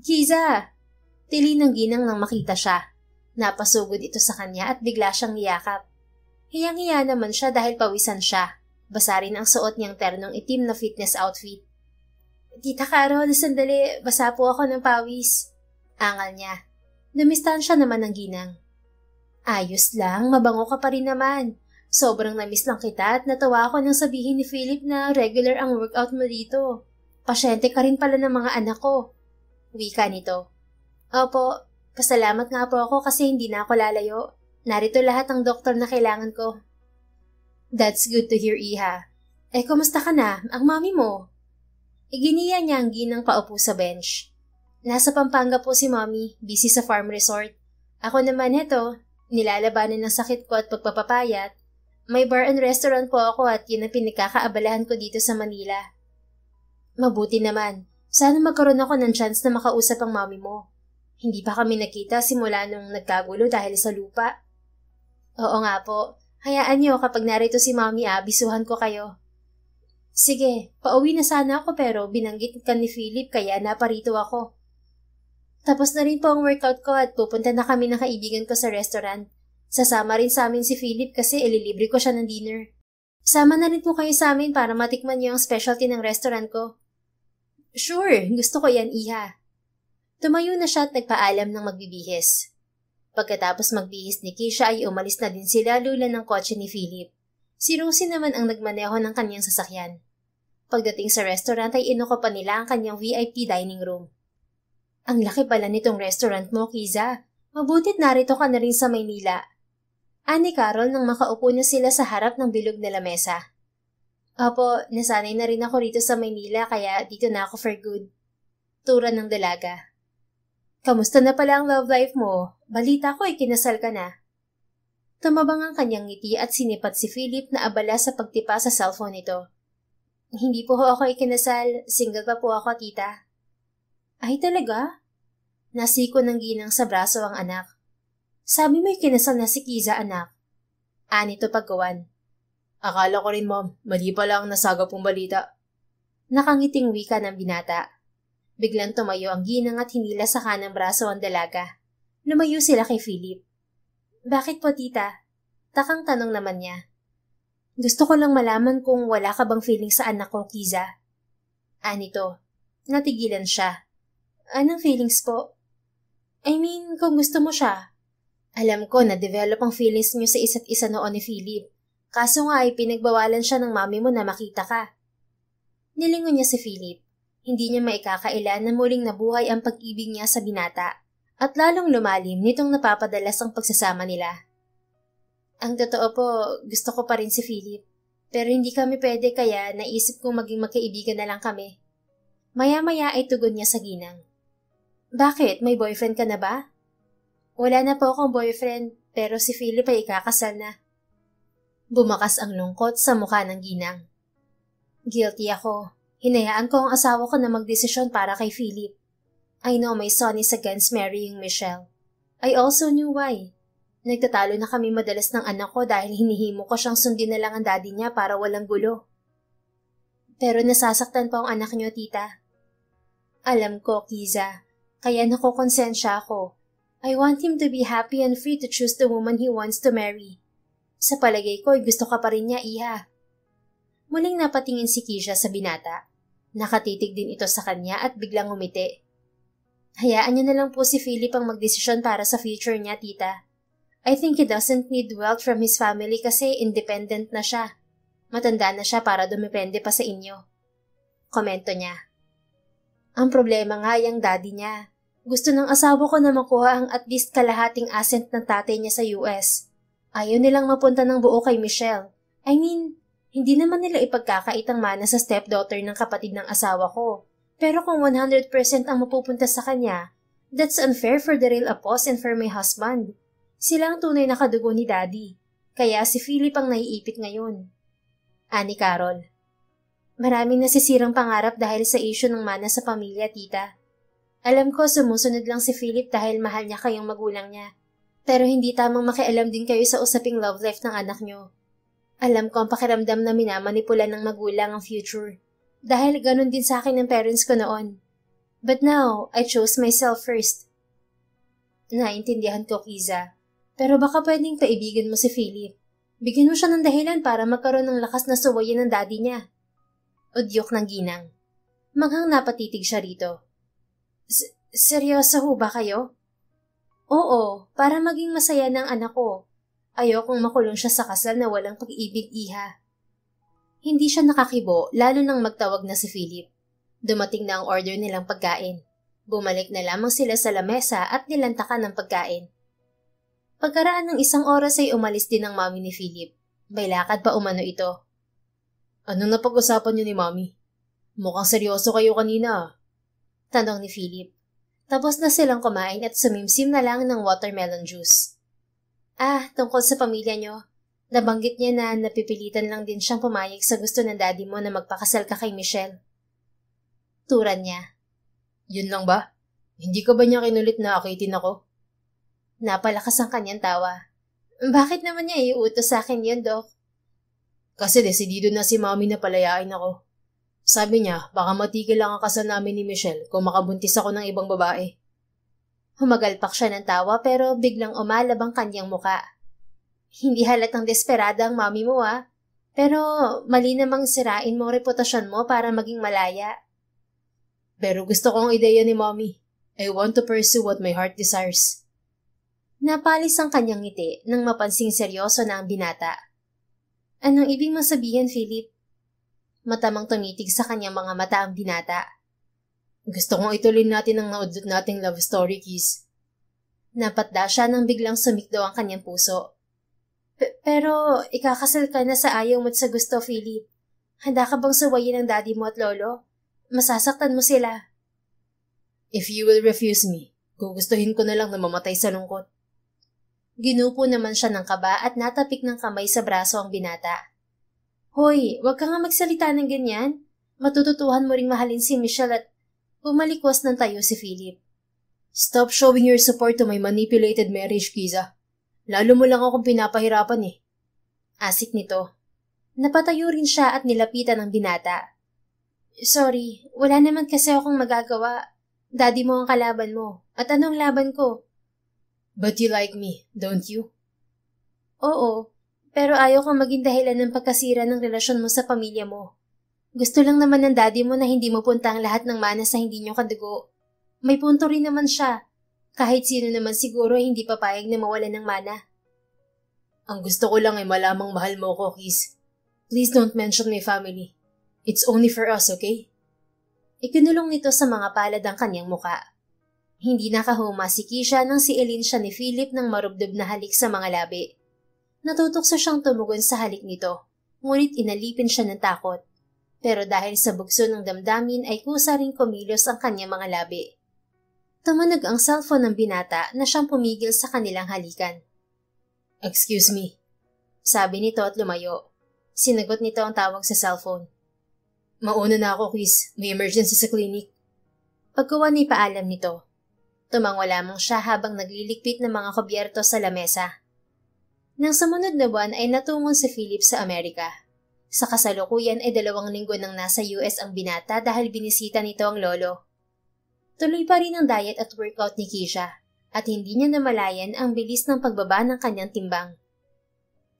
Kiza! Tili ng ginang nang makita siya. Napasugod ito sa kanya at bigla siyang niyakap. Hiyang-hiya naman siya dahil pawisan siya. Basa rin ang suot niyang ternong itim na fitness outfit. Tita Carol, sandali, basa po ako ng pawis. Angal niya. Dumistansya naman ng ginang. Ayos lang, mabango ka pa rin naman. Sobrang namiss lang kita at natawa ako nang sabihin ni Philip na regular ang workout mo dito. Pasyente ka rin pala ng mga anak ko. Wika nito. Opo, pasalamat nga po ako kasi hindi na ako lalayo. Narito lahat ang doktor na kailangan ko. That's good to hear, Iha. Eh, kumusta ka na? Ang mami mo? Iginiya niya ang ginang paupo sa bench. Nasa Pampanga po si mami, busy sa farm resort. Ako naman heto, nilalabanan ng sakit ko at pagpapapayat. May bar and restaurant po ako at yun ang pinagkakaabalahan ko dito sa Manila. Mabuti naman. Sana magkaroon ako ng chance na makausap ang mami mo. Hindi pa kami nakita simula nung nagkagulo dahil sa lupa. Oo nga po. Hayaan niyo kapag narito si mami abisuhan ko kayo. Sige, pauwi na sana ako pero binanggit ka ni Philip kaya naparito ako. Tapos na rin po ang workout ko at pupunta na kami ng kaibigan ko sa restaurant. Sasama rin sa amin si Philip kasi ililibre ko siya ng dinner. Sama na rin po kayo sa amin para matikman niyo ang specialty ng restaurant ko. Sure, gusto ko yan, Iha. Tumayo na siya at nagpaalam ng magbibihis. Pagkatapos magbihis ni Keisha ay umalis na din sila lula ng kotse ni Philip. Si Rosie naman ang nagmaneho ng kanyang sasakyan. Pagdating sa restaurant ay inuko pa nila ang kanyang VIP dining room. Ang laki pala nitong restaurant mo, Kiza. Mabutit narito ka na rin sa Maynila. Ani Carol nang makaupo na sila sa harap ng bilog na lamesa. Opo, nasanay na rin ako rito sa Maynila kaya dito na ako for good. Tura ng dalaga. Kamusta na pala ang love life mo? Balita ko kinasal ka na. Tumabang ang kanyang ngiti at sinipat si Philip na abala sa pagtipa sa cellphone nito. Hindi po ako ikinasal, single pa po ako, tita. Ay talaga? Nasiko ng ginang sa braso ang anak. Sabi mo ikinasal na si Kiza, anak. Anito paggawan. Akala ko rin, Mom. Mali pala ang nasagap pong balita. Nakangiting wika ng binata. Biglang tumayo ang ginang at hinila sa kanang braso ang dalaga. Lumayo sila kay Philip. Bakit po, tita? Takang tanong naman niya. Gusto ko lang malaman kung wala ka bang feeling sa anak ko, Kiza. Anito. Natigilan siya. Anong feelings po? I mean, kung gusto mo siya. Alam ko na develop ang feelings niyo sa isa't isa noon ni Philip. Kaso nga ay pinagbawalan siya ng mami mo na makita ka. Nilingon niya si Philip. Hindi niya maikakaila na muling nabuhay ang pag-ibig niya sa binata at lalong lumalim nitong napapadalas ang pagsasama nila. Ang totoo po, gusto ko pa rin si Philip. Pero hindi kami pwede kaya naisip kong maging magkaibigan na lang kami. Maya-maya ay tugon niya sa ginang. Bakit? May boyfriend ka na ba? Wala na po akong boyfriend pero si Philip ay ikakasal na. Bumakas ang lungkot sa mukha ng ginang. Guilty ako. Hinayaan ko ang asawa ko na magdesisyon para kay Philip. I know my son is against marrying Michelle. I also knew why. Nagtatalo na kami madalas ng anak ko dahil hinihimo ko siyang sundin na lang ang daddy niya para walang gulo. Pero nasasaktan pa ang anak niyo, tita. Alam ko, Kiza. Kaya nakokonsensya ako. I want him to be happy and free to choose the woman he wants to marry. Sa palagay ko, gusto ka pa rin niya, iha. Muling napatingin si Kisha sa binata. Nakatitig din ito sa kanya at biglang umiti. Hayaan niyo na lang po si Philip ang magdesisyon para sa future niya, tita. I think he doesn't need wealth from his family kasi independent na siya. Matanda na siya para dumepende pa sa inyo. Komento niya. Ang problema nga yung daddy niya. Gusto ng asawa ko na makuha ang at least kalahating asset ng tatay niya sa US. Ayaw nilang mapunta ng buo kay Michelle. I mean, hindi naman nila ipagkakaitang mana sa stepdaughter ng kapatid ng asawa ko. Pero kung 100% ang mapupunta sa kanya, that's unfair for the real apos and for my husband. Sila ang tunay na kadugo ni Daddy. Kaya si Philip ang naiipit ngayon. Ani Carol. Maraming nasisirang pangarap dahil sa issue ng mana sa pamilya, tita. Alam ko sumusunod lang si Philip dahil mahal niya kayong magulang niya. Pero hindi tamang makialam din kayo sa usaping love life ng anak niyo. Alam ko ang pakiramdam na minamanipula ng magulang ang future. Dahil ganun din sa akin ng parents ko noon. But now, I chose myself first. Naintindihan ko, Kiza. Pero baka pwedeng kaibigan mo si Philip. Bigyan mo siya ng dahilan para magkaroon ng lakas na suwayin ng daddy niya. Udyok ng ginang. Maghang napatitig siya rito. Seryoso ho ba kayo? Oo, para maging masaya ng anak ko. Ayokong makulong siya sa kasal na walang pag-ibig, iha. Hindi siya nakakibo, lalo nang magtawag na si Philip. Dumating na ang order nilang pagkain. Bumalik na lamang sila sa lamesa at nilantakan ng pagkain. Pagkaraan ng isang oras ay umalis din ang mami ni Philip. May lakad pa umano ito. Anong napag-usapan niyo ni mami? Mukhang seryoso kayo kanina. Tanong ni Philip. Tapos na silang kumain at sumimsim na lang ng watermelon juice. Tungkol sa pamilya niyo. Nabanggit niya na napipilitan lang din siyang pumayag sa gusto ng daddy mo na magpakasal ka kay Michelle. Turan niya. Yun lang ba? Hindi ka ba niya kinulit na akitin ako? Napalakas ang kanyang tawa. Bakit naman niya iuutos sa akin yun, Doc? Kasi desidido na si mami na palayain ako. Sabi niya, baka matigil lang ang kasal namin ni Michelle kung makabuntis ako ng ibang babae. Humagalpak siya ng tawa pero biglang umalab ang kanyang muka. Hindi halatang desperada ang mami mo, Pero mali namang sirain mo ang reputasyon mo para maging malaya. Pero gusto kong ideya ni mami. I want to pursue what my heart desires. Napalis ang kanyang ngiti nang mapansing seryoso na ang binata. Anong ibig mong sabihin, Philip? Matamang tumitig sa kanyang mga mata ang binata. Gusto kong ituloy natin ang naudot nating love story, Kiz. Napatda siya nang biglang sumikdo ang kanyang puso. Pero ikakasal ka na sa ayaw mo't sa gusto, Philip. Handa ka bang suwayin ang daddy mo at lolo? Masasaktan mo sila. If you will refuse me, gugustuhin ko na lang na mamatay sa lungkot. Ginupo naman siya ng kaba at natapik ng kamay sa braso ang binata. Hoy, wag ka nga magsalita ng ganyan. Matututuhan mo ring mahalin si Michelle at umalikwas ng tayo si Philip. Stop showing your support to my manipulated marriage, Kiza. Lalo mo lang akong pinapahirapan eh. Asik nito. Napatayo rin siya at nilapitan ng binata. Sorry, wala naman kasi akong magagawa. Daddy mo ang kalaban mo. At anong laban ko? But you like me, don't you? Oo, pero ayaw kang maging dahilan ng pagkasira ng relasyon mo sa pamilya mo. Gusto lang naman ng daddy mo na hindi mo punta ang lahat ng mana sa hindi niyo kadugo. May punto rin naman siya. Kahit sino naman siguro hindi papayag na mawala ng mana. Ang gusto ko lang ay malamang mahal mo ko, Kiz. Please don't mention my family. It's only for us, okay? Ikinulong nito sa mga palad ang kanyang muka. Hindi nakahuma si Keisha nang si Eileen siya ni Philip ng marubdob na halik sa mga labi. Natutokso siyang tumugon sa halik nito, ngunit inalipin siya ng takot. Pero dahil sa bugso ng damdamin ay kusa ring kumilos ang kanyang mga labi. Tumunog ang cellphone ng binata na siyang pumigil sa kanilang halikan. Excuse me, sabi nito at lumayo. Sinagot nito ang tawag sa cellphone. Mauna na ako, Kiz. May emergency sa clinic. Pagkuha ni paalam nito. Tumango lamang siya habang nagliligpit ng mga kubyerto sa lamesa. Nang sumunod na buwan ay natungon si Philip sa Amerika. Sa kasalukuyan ay 2 linggo nang nasa US ang binata dahil binisita nito ang lolo. Tuloy pa rin ang diet at workout ni Keisha at hindi niya namalayan ang bilis ng pagbaba ng kanyang timbang.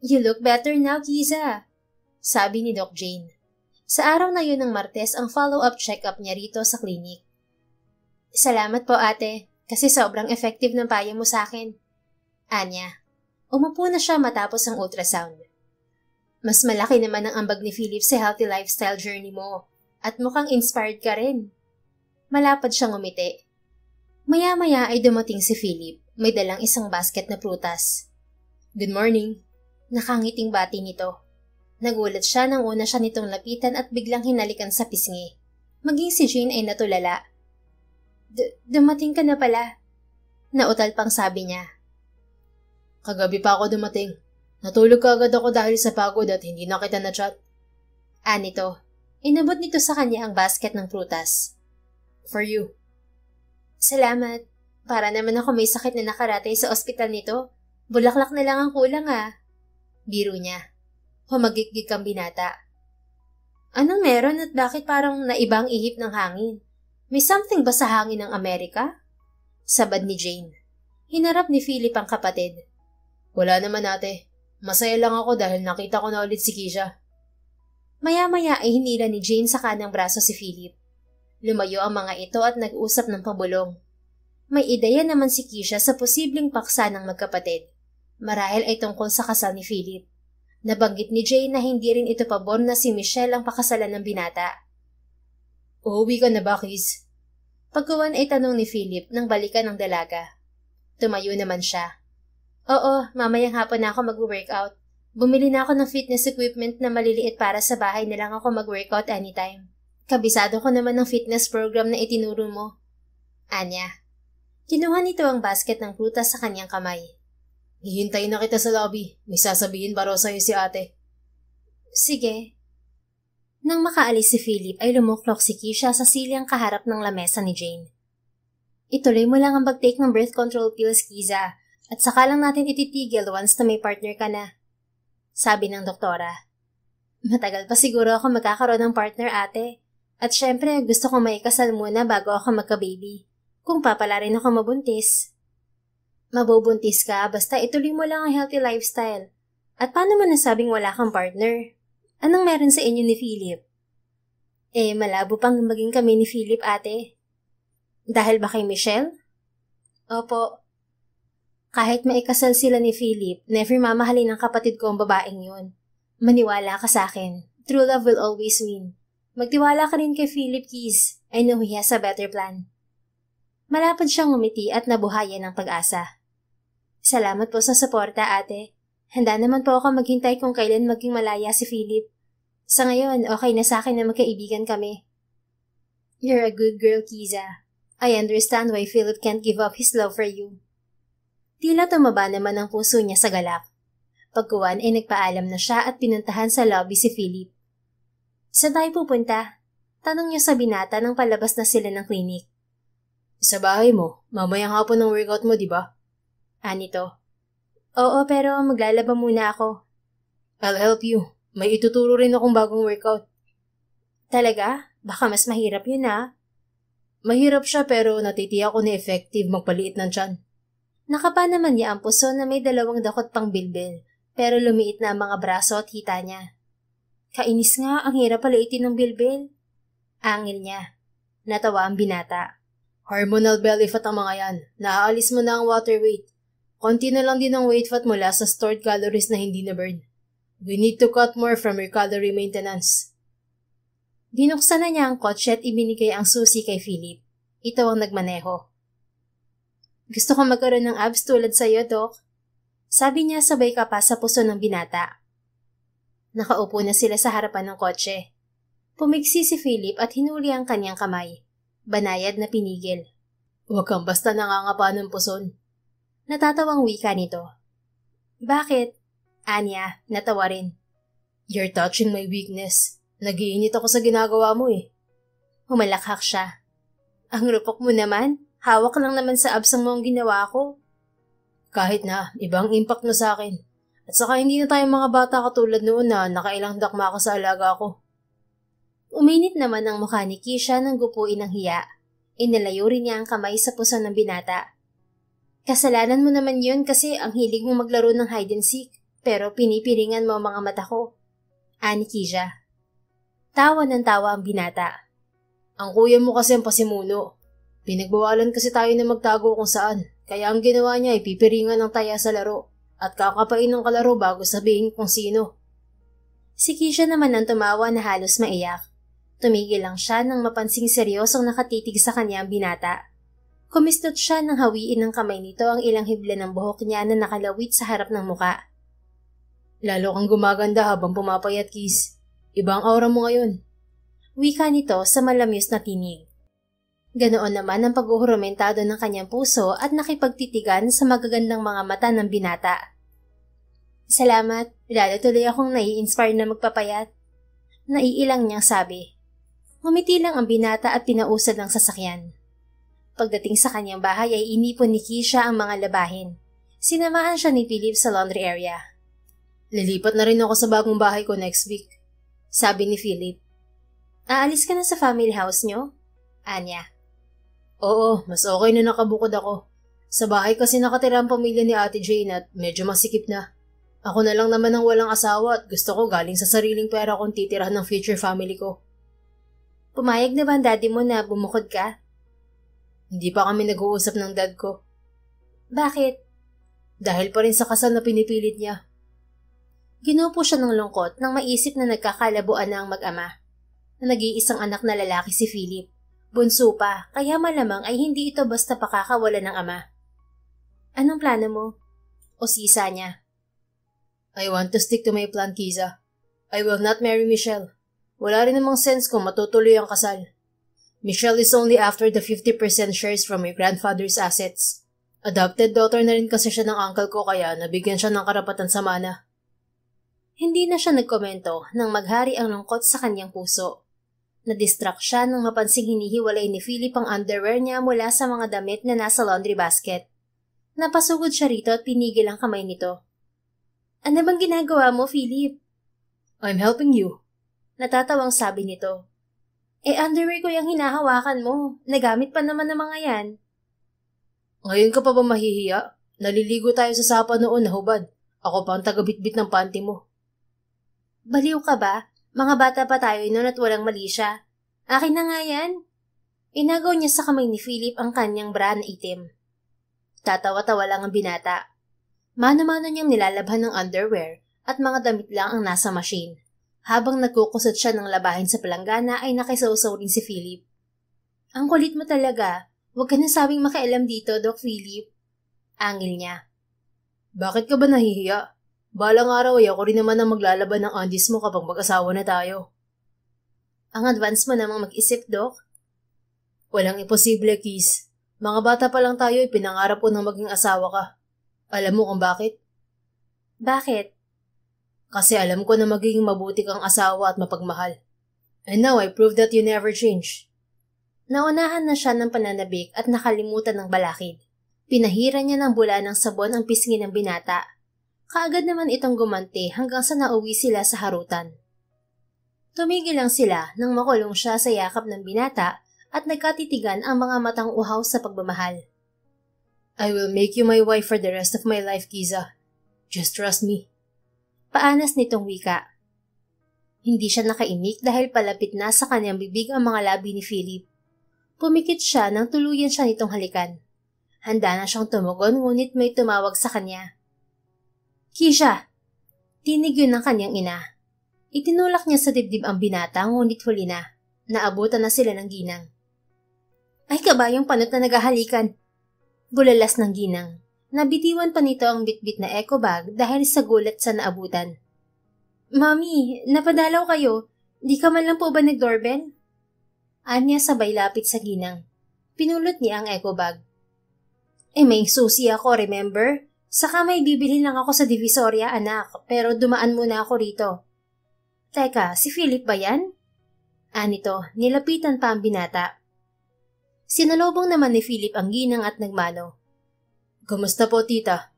You look better now, Kiza, sabi ni Doc Jane. Sa araw na yun ng Martes ang follow-up check-up niya rito sa klinik. Salamat po ate, kasi sobrang effective ng payo mo sa akin. Anya, umupo na siya matapos ang ultrasound. Mas malaki naman ang ambag ni Philip sa healthy lifestyle journey mo at mukhang inspired ka rin. Malapad siyang umiti. Maya-maya ay dumating si Philip, may dalang isang basket na prutas. Good morning. Nakangiting bati nito. Nagulat siya nang una siya nitong lapitan at biglang hinalikan sa pisngi. Maging si Jane ay natulala. Dumating ka na pala. Nautal pang sabi niya. Kagabi pa ako dumating. Natulog ka agad ako dahil sa pagod at hindi na kita na-chat. Nito. Inabot nito sa kanya ang basket ng prutas. For you. Salamat. Para naman ako may sakit na nakaratay sa ospital nito. Bulaklak na lang ang kulang Biro niya. Humagikgik ang binata. Anong meron at bakit parang naibang ihip ng hangin? May something ba sa hangin ng Amerika? Sabad ni Jane. Hinarap ni Philip ang kapatid. Wala naman ate. Masaya lang ako dahil nakita ko na ulit si Keisha. Maya-maya ay hinila ni Jane sa kanang braso si Philip. Lumayo ang mga ito at nag-usap ng pabulong. May ideya naman si Keisha sa posibleng paksa ng magkapatid. Marahil ay tungkol sa kasal ni Philip. Nabanggit ni Jane na hindi rin ito pabor na si Michelle ang pakasalan ng binata. Uuwi ka na ba, Kiz? Pagkuwan ay tanong ni Philip nang balikan ng dalaga. Tumayo naman siya. Oo, mamayang hapon na ako mag-workout. Bumili na ako ng fitness equipment na maliliit para sa bahay na lang ako mag-workout anytime. Kabisado ko naman ng fitness program na itinuro mo. Anya. Kinuha nito ang basket ng prutas sa kanyang kamay. Hihintayin na kita sa lobby. May sasabihin para sa'yo si ate. Sige. Nang makaalis si Philip ay lumuklok si Keisha sa silyang kaharap ng lamesa ni Jane. Ituloy mo lang ang pag-take ng birth control pills, Kiza, at saka lang natin ititigil once na may partner ka na. Sabi ng doktora. Matagal pa siguro ako magkakaroon ng partner, ate. At syempre gusto kong maikasal muna bago ako magka-baby. Kung papala rin ako mabuntis. Mabubuntis ka basta ituloy mo lang ang healthy lifestyle. At paano mo nasabing wala kang partner? Anong meron sa inyo ni Philip? Malabo pang maging kami ni Philip, ate. Dahil ba kay Michelle? Opo. Kahit maikasal sila ni Philip, never mamahalin ng kapatid ko ang babaeng yun. Maniwala ka sa akin. True love will always win. Magtiwala ka rin kay Philip, Keys. I know he has a better plan. Malapad siyang ngumiti at nabuhayan ng pag-asa. Salamat po sa suporta, ate. Handa naman po ako maghintay kung kailan maging malaya si Philip. Sa ngayon, okay na sa akin na magkaibigan kami. You're a good girl, Kiza. I understand why Philip can't give up his love for you. Tila tumaba naman ang puso niya sa galak. Pagkuwan ay nagpaalam na siya at pinuntahan sa lobby si Philip. Saan tayo pupunta? Tanong niya sa binata nang palabas na sila ng klinik. Sa bahay mo, mamayang hapon ng workout mo, di ba? Anito. Oo, pero maglalaba muna ako. I'll help you. May ituturo rin akong bagong workout. Talaga? Baka mas mahirap yun ah. Mahirap siya pero natitiyak ko na effective magpaliit ng tiyan. Nakapa naman niya ang puso na may 2 dakot pang bilbil, pero lumiit na ang mga braso at hita niya. Kainis nga, ang hirap paliitin ng bilbil. Angil niya. Natawa ang binata. Hormonal belly fat ang mga yan. Naaalis mo na ang water weight. Konti na lang din ang weight fat mula sa stored calories na hindi na-burn. We need to cut more from your calorie maintenance. Binuksan na niya ang kotse at ibinigay ang susi kay Philip. Ito ang nagmaneho. Gusto ko magkaroon ng abs tulad sa iyo, Doc. Sabi niya sabay ka pa sa puso ng binata. Nakaupo na sila sa harapan ng kotse. Pumigsi si Philip at hinuli ang kanyang kamay. Banayad na pinigil. Huwag kang basta nangangapa ng puson. Natatawang wika nito. Bakit? Anya, natawa rin. You're touching my weakness. Nag-iinit ako sa ginagawa mo eh. Humalakhak siya. Ang rupok mo naman. Hawak lang naman sa absang mo ang ginawa ko. Kahit na, ibang impact na sa akin. At saka hindi na tayo mga bata katulad noon na nakailang dakma ka sa alaga ko. Uminit naman ang mukha ni Keisha nang gupuin ng hiya. Inalayo rin niya ang kamay sa puso ng binata. Kasalanan mo naman yun kasi ang hilig mo maglaro ng hide and seek, pero pinipiringan mo ang mga mata ko. Ani Keisha. Tawa ng tawa ang binata. Ang kuya mo kasi ang pasimuno. Pinagbawalan kasi tayo na magtago kung saan, kaya ang ginawa niya ay pipiringan ng taya sa laro at kakapain ng kalaro bago sabihin kung sino. Si Keisha naman ang tumawa na halos maiyak. Tumigil lang siya nang mapansing seryosong nakatitig sa kanya ang binata. Kumistot siya nang hawiin ng kamay nito ang ilang hibla ng buhok niya na nakalawit sa harap ng muka. Lalo kang gumaganda habang pumapayat, Kiss. Ibang aura mo ngayon. Wika nito sa malamyos na tinig. Ganoon naman ang paghuhurumentado ng kanyang puso at nakipagtitigan sa magagandang mga mata ng binata. Salamat, lalo tuloy akong nai-inspire na magpapayat. Naiilang niyang sabi. Ngumiti lang ang binata at pinausad ng sasakyan. Pagdating sa kanyang bahay ay inipon ni Keisha ang mga labahin. Sinamahan siya ni Philip sa laundry area. Lilipat na rin ako sa bagong bahay ko next week, sabi ni Philip. Aalis ka na sa family house niyo? Anya. Oo, mas okay na nakabukod ako. Sa bahay kasi nakatira ang pamilya ni Ate Jane at medyo masikip na. Ako na lang naman ang walang asawa at gusto ko galing sa sariling pera kong titirahan ng future family ko. Pumayag na ba ang daddy mo na bumukod ka? Hindi pa kami nag-uusap ng dad ko. Bakit? Dahil pa rin sa kasal na pinipilit niya. Ginupo siya ng lungkot nang maisip na nagkakalabuan na ang mag-ama. Na nag-iisang anak na lalaki si Philip. Bunso pa, kaya malamang ay hindi ito basta pakakawala ng ama. Anong plano mo? O sisa niya? I want to stick to my plan, Kiza. I will not marry Michelle. Wala rin namang sense kung matutuloy ang kasal. Michelle is only after the 50% shares from my grandfather's assets. Adopted daughter na rin kasi siya ng uncle ko kaya nabigyan siya ng karapatan sa mana. Hindi na siya nagkomento nang maghari ang lungkot sa kanyang puso. Na-distract siya nang mapansing hinihiwalay ni Philip ang underwear niya mula sa mga damit na nasa laundry basket. Napasugod siya rito at pinigil ang kamay nito. Ano bang ginagawa mo, Philip? I'm helping you. Natatawang sabi nito. Underwear ko yung hinahawakan mo. Nagamit pa naman ng mga yan. Ngayon ka pa ba mahihiya? Naliligo tayo sa sapa noon na hubad. Ako pa ang tagabitbit ng panty mo. Baliw ka ba? Mga bata pa tayo noon at walang mali siya. Akin na nga yan. Inagaw niya sa kamay ni Philip ang kanyang bra na itim. Tatawa-tawa lang ang binata. Mano-mano niyang nilalabhan ng underwear at mga damit lang ang nasa machine. Habang nagkukusot siya ng labahin sa palanggana ay nakisawsaw rin si Philip. Ang kulit mo talaga. Huwag ka na sabing makialam dito, Doc Philip. Angil niya. Bakit ka ba nahihiya? Balang araw ay ako rin naman ang maglalaban ng undies mo kapag mag-asawa na tayo. Ang advance mo namang mag-isip, Doc. Walang imposible, Keys. Mga bata pa lang tayo pinangarap ko ng maging asawa ka. Alam mo kung bakit? Bakit? Kasi alam ko na magiging mabuti kang asawa at mapagmahal. And now I prove that you never change. Naunahan na siya ng pananabik at nakalimutan ng balakid. Pinahira niya ng bula ng sabon ang pisngi ng binata. Kaagad naman itong gumanti hanggang sa nauwi sila sa harutan. Tumigil lang sila nang makulong siya sa yakap ng binata at nagkatitigan ang mga matang uhaw sa pagmamahal. I will make you my wife for the rest of my life, Kiza. Just trust me. Paanas nitong wika. Hindi siya nakaimik dahil palapit na sa kanyang bibig ang mga labi ni Philip. Pumikit siya nang tuluyan siya nitong halikan. Handa na siyang tumugon ngunit may tumawag sa kanya. Kisha! Tinig yun ng kanyang ina. Itinulak niya sa dibdib ang binata ngunit huli na. Naabutan na sila ng ginang. Ay kabayong panot na naghahalikan. Bulalas ng ginang. Nabitiwan pa nito ang bitbit na eco bag dahil sa gulat sa naabutan. Mami, napadalaw kayo. Di ka man lang po ba nag-doorbell? Anya sabay lapit sa ginang. Pinulot niya ang eco bag. May susi ako, remember? Saka may bibili lang ako sa Divisoria, anak, pero dumaan muna ako rito. Teka, si Philip ba yan? Anito, nilapitan pa ang binata. Sinalubong naman ni Philip ang ginang at nagmano. Kamusta po, tita?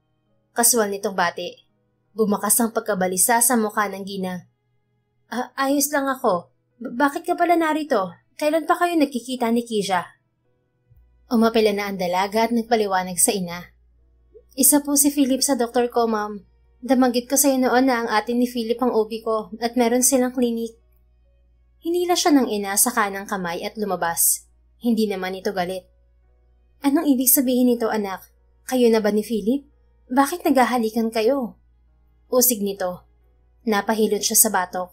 Kaswal nitong bati. Bumakas ang pagkabalisa sa mukha ng ginang. Ayos lang ako. Bakit ka pala narito? Kailan pa kayo nagkikita ni Kisha? Umapila na ang dalaga at nagpaliwanag sa ina. Isa po si Philip sa doktor ko, ma'am. Damanggit ko sa iyo noon na ang atin ni Philip ang OB ko at meron silang klinik. Hinila siya ng ina sa kanang kamay at lumabas. Hindi naman ito galit. Anong ibig sabihin nito, anak? Kayo na ba ni Philip? Bakit naghahalikan kayo? Usig nito. Napahilot siya sa batok.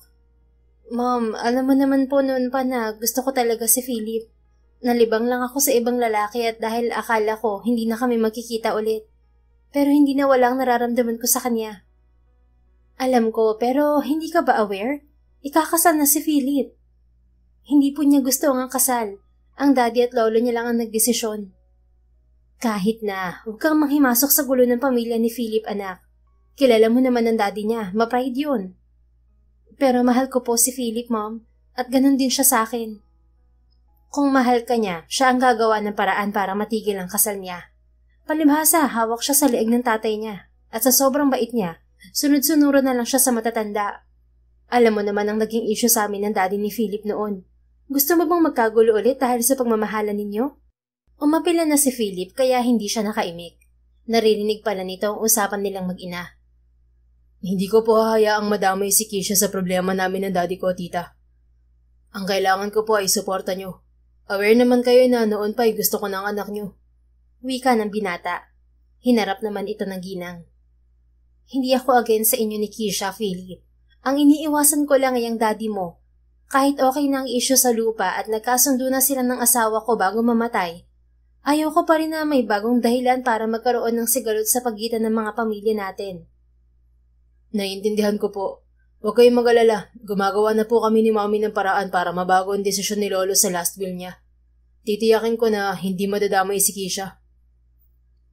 Ma'am, alam mo naman po noon pa na gusto ko talaga si Philip. Nalibang lang ako sa ibang lalaki at dahil akala ko hindi na kami magkikita ulit. Pero hindi na walang nararamdaman ko sa kanya. Alam ko, pero hindi ka ba aware? Ikakasal na si Philip. Hindi po niya gusto ang kasal. Ang daddy at lolo niya lang ang nagdesisyon. Kahit na, huwag kang manghimasok sa gulo ng pamilya ni Philip, anak. Kilala mo naman ang daddy niya, ma-pride yun. Pero mahal ko po si Philip, mom, at ganun din siya sa akin. Kung mahal ka niya, siya ang gagawa ng paraan para matigil ang kasal niya. Palibhasa, hawak siya sa leeg ng tatay niya, at sa sobrang bait niya, sunod-sunuran na lang siya sa matatanda. Alam mo naman ang naging issue sa amin ng daddy ni Philip noon. Gusto mo bang magkagulo ulit dahil sa pagmamahalan ninyo? Umapila na si Philip kaya hindi siya nakaimik. Naririnig pala nito ang usapan nilang mag-ina. Hindi ko po hahayaang madamay si Kisha sa problema namin ng daddy ko, tita. Ang kailangan ko po ay suporta nyo. Aware naman kayo na noon pa ay gusto ko ng anak nyo. Wika ng binata. Hinarap naman ito ng ginang. Hindi ako against sa inyo ni Kisha, Philip. Ang iniiwasan ko lang ay ang daddy mo. Kahit okay na ang issue sa lupa at nagkasundo na sila ng asawa ko bago mamatay, ayaw ko pa rin na may bagong dahilan para magkaroon ng sigalot sa pagitan ng mga pamilya natin. Naiintindihan ko po. Huwag kayong mag-alala. Gumagawa na po kami ni Mami ng paraan para mabago ang desisyon ni Lolo sa last will niya. Titiyakin ko na hindi madadamay si Kisha.